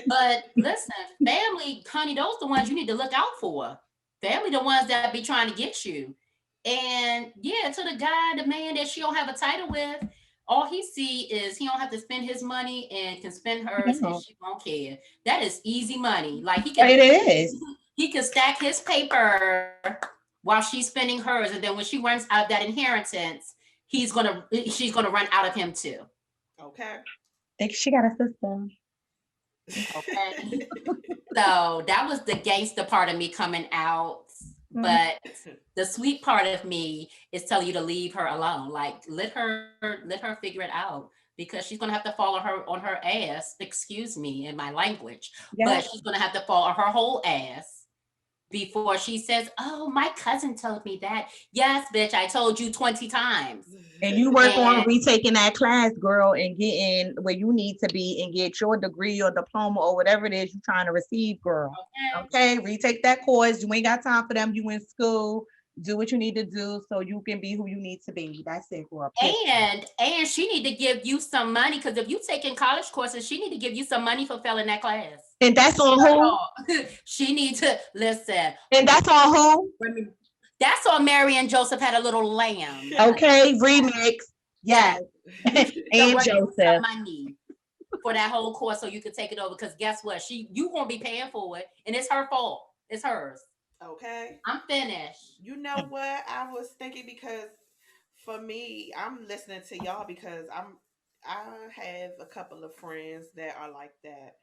Speaker 3: but listen, family, honey, those the ones you need to look out for. Family, the ones that be trying to get you. And yeah, to the guy, the man that she don't have a title with, all he see is he don't have to spend his money and can spend hers and she won't care. That is easy money. Like,
Speaker 5: It is.
Speaker 3: he can stack his paper while she's spending hers, and then when she runs out of that inheritance, she's gonna run out of him too.
Speaker 4: Okay.
Speaker 5: Think she got a system.
Speaker 3: Okay. So that was the gangster part of me coming out. But the sweet part of me is telling you to leave her alone. Like, let her figure it out, because she's gonna have to fall on her ass. Excuse me in my language, but she's gonna have to fall on her whole ass before she says, "Oh, my cousin told me that." Yes, bitch, I told you 20 times.
Speaker 5: And you work on retaking that class, girl, and getting where you need to be and get your degree or diploma or whatever it is you're trying to receive, girl. Okay, retake that course. You ain't got time for them. You in school. Do what you need to do so you can be who you need to be. That's it, girl.
Speaker 3: And she need to give you some money, because if you taking college courses, she need to give you some money for failing that class.
Speaker 5: And that's on who?
Speaker 3: She needs to listen.
Speaker 5: And that's on who?
Speaker 3: That's on Mary and Joseph Had a Little Lamb.
Speaker 2: Okay, remix. Yes.
Speaker 3: So
Speaker 2: And
Speaker 3: what
Speaker 2: Joseph.
Speaker 3: money for that whole course so you could take it over? Because guess what? You gonna be paying for it, and it's her fault. It's hers.
Speaker 4: Okay.
Speaker 3: I'm finished.
Speaker 4: You know what? I was thinking because for me, I'm listening to y'all because I have a couple of friends that are like that.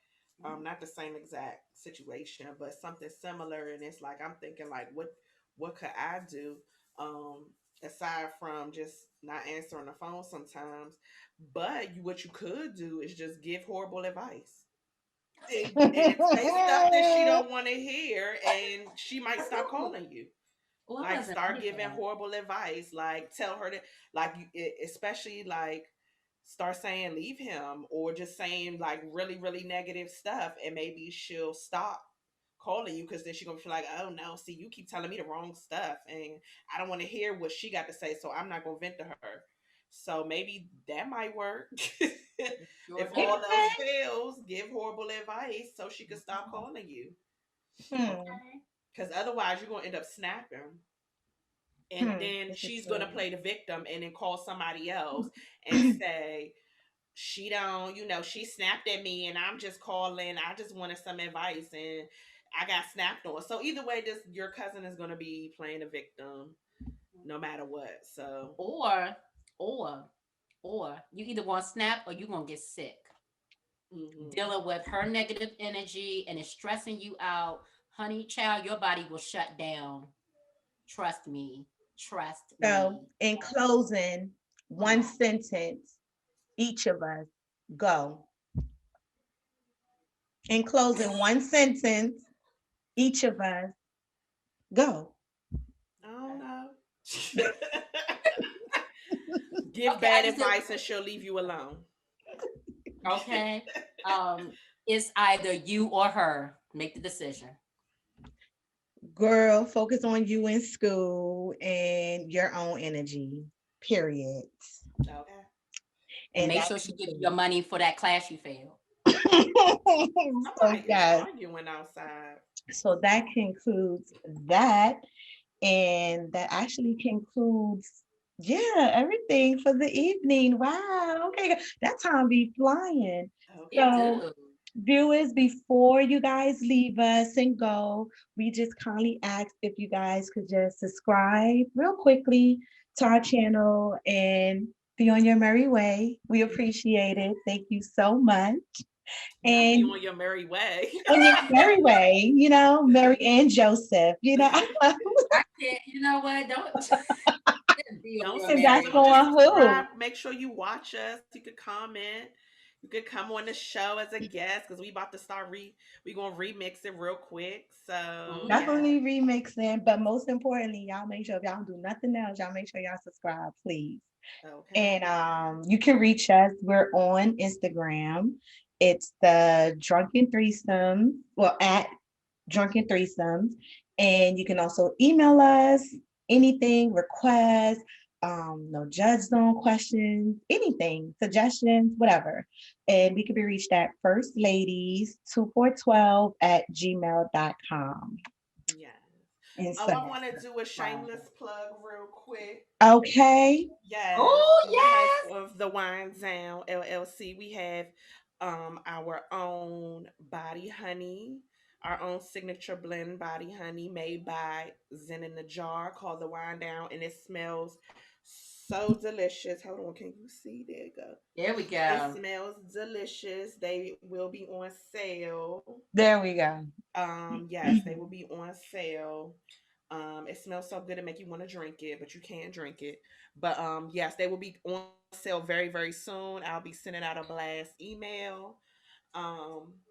Speaker 4: Not the same exact situation, but something similar. And it's like I'm thinking like what could I do? Um aside from just not answering the phone sometimes. But what you could do is just give horrible advice and say stuff that she don't want to hear, and she might stop calling you.
Speaker 3: Well, I
Speaker 4: Like
Speaker 3: wasn't
Speaker 4: start
Speaker 3: like
Speaker 4: giving
Speaker 3: that.
Speaker 4: horrible advice. Like tell her to like especially like start saying leave him or just saying like really really negative stuff, and maybe she'll stop calling you because then she's gonna feel like, oh no, see, you keep telling me the wrong stuff and I don't want to hear what she got to say, so I'm not gonna vent to her. So maybe that might work.
Speaker 3: Sure
Speaker 4: If
Speaker 3: does.
Speaker 4: all else fails, give horrible advice so she can stop calling you.
Speaker 3: Okay.
Speaker 4: Because otherwise, you're gonna end up snapping, and then
Speaker 2: This is
Speaker 4: she's gonna
Speaker 2: good.
Speaker 4: play the victim and then call somebody else and say she don't, she snapped at me and I'm just calling. I just wanted some advice and I got snapped on. So either way, this your cousin is gonna be playing a victim no matter what. So
Speaker 3: Or or you either gonna snap or you gonna get sick.
Speaker 4: mhm.
Speaker 3: Dealing with her negative energy and it's stressing you out, honey, child, your body will shut down. Trust me. Trust
Speaker 2: So,
Speaker 3: me.
Speaker 2: in closing, one sentence, each of us, go. In closing, one sentence, each of us, go.
Speaker 4: I don't know. Give
Speaker 3: Okay, I
Speaker 4: bad
Speaker 3: just did.
Speaker 4: advice and she'll leave you alone.
Speaker 3: Okay. It's either you or her. Make the decision.
Speaker 2: Girl, focus on you in school and your own energy, period.
Speaker 4: Okay.
Speaker 3: And
Speaker 2: And
Speaker 3: make
Speaker 2: that's
Speaker 3: sure she gives you your money for that class you failed.
Speaker 2: so,
Speaker 4: Somebody is
Speaker 2: yes.
Speaker 4: arguing outside.
Speaker 2: So that concludes that. And that actually concludes, yeah, everything for the evening. Wow. Okay. That time be flying.
Speaker 4: Okay.
Speaker 3: It
Speaker 2: So,
Speaker 3: do.
Speaker 2: viewers, before you guys leave us and go, we just kindly ask if you guys could just subscribe real quickly to our channel and be on your merry way. We appreciate it. Thank you so much.
Speaker 4: Not be
Speaker 2: And
Speaker 4: on your merry way.
Speaker 2: on your merry way, Mary and Joseph,
Speaker 3: I can't, you know what? Don't be on
Speaker 4: Don't
Speaker 3: your
Speaker 2: and
Speaker 3: merry
Speaker 2: that's
Speaker 4: subscribe.
Speaker 3: way.
Speaker 4: Just
Speaker 2: going who?
Speaker 4: subscribe. Make sure you watch us. You could comment. You could come on the show as a guest because we about to start we gonna remix it real quick. So
Speaker 3: Mhm.
Speaker 4: yeah.
Speaker 2: Definitely remixing, but most importantly, y'all make sure if y'all don't do nothing else, y'all make sure y'all subscribe, please.
Speaker 4: Okay.
Speaker 2: And you can reach us. We're on Instagram. It's the Drunken Threesomes, well, at Drunken Threesomes. And you can also email us anything, requests, no judge zone questions, anything, suggestions, whatever. And we can be reached at firstladies2412 at gmail.com.
Speaker 4: Yeah.
Speaker 2: And
Speaker 4: Oh, I
Speaker 2: so,
Speaker 4: want to do a shameless plug real quick.
Speaker 2: okay.
Speaker 4: Yes,
Speaker 3: Oh,
Speaker 4: on behalf
Speaker 3: yes.
Speaker 4: of the Wine Down LLC, we have our own body honey, our own signature blend body honey made by Zen in the jar called the Wine Down, and it smells so delicious. Hold on, can you see? There you go.
Speaker 3: There we
Speaker 4: It
Speaker 3: go.
Speaker 4: smells delicious. They will be on sale.
Speaker 2: There we go.
Speaker 4: Yes, they will be on sale. It smells so good it make you want to drink it, but you can't drink it. But yes, they will be on sale very, very soon. I'll be sending out a blast email.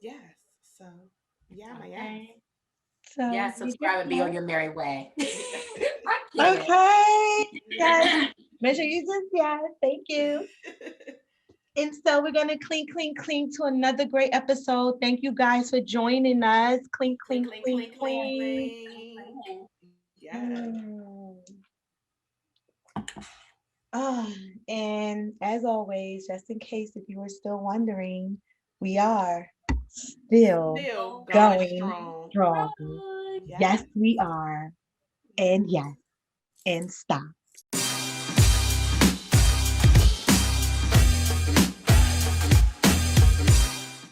Speaker 4: Yes. So yeah, my yes.
Speaker 3: Okay.
Speaker 2: So
Speaker 3: Yeah,
Speaker 2: we just
Speaker 3: subscribe and be on
Speaker 2: know.
Speaker 3: your merry way. I
Speaker 2: Okay. Yes.
Speaker 3: can't.
Speaker 2: Make sure you just, yeah, thank you. And so we're gonna clink, clink, clink to another great episode. Thank you guys for joining us. Clink,
Speaker 4: Clink,
Speaker 2: clink,
Speaker 4: clink,
Speaker 2: clink,
Speaker 4: clink, clink,
Speaker 2: clink.
Speaker 4: clink. Yes.
Speaker 2: Mm. Ah, and as always, just in case if you were still wondering, we are still
Speaker 4: Still going
Speaker 2: going
Speaker 4: strong.
Speaker 2: strong.
Speaker 4: Yes.
Speaker 2: Yes, we are. And yes. and stop.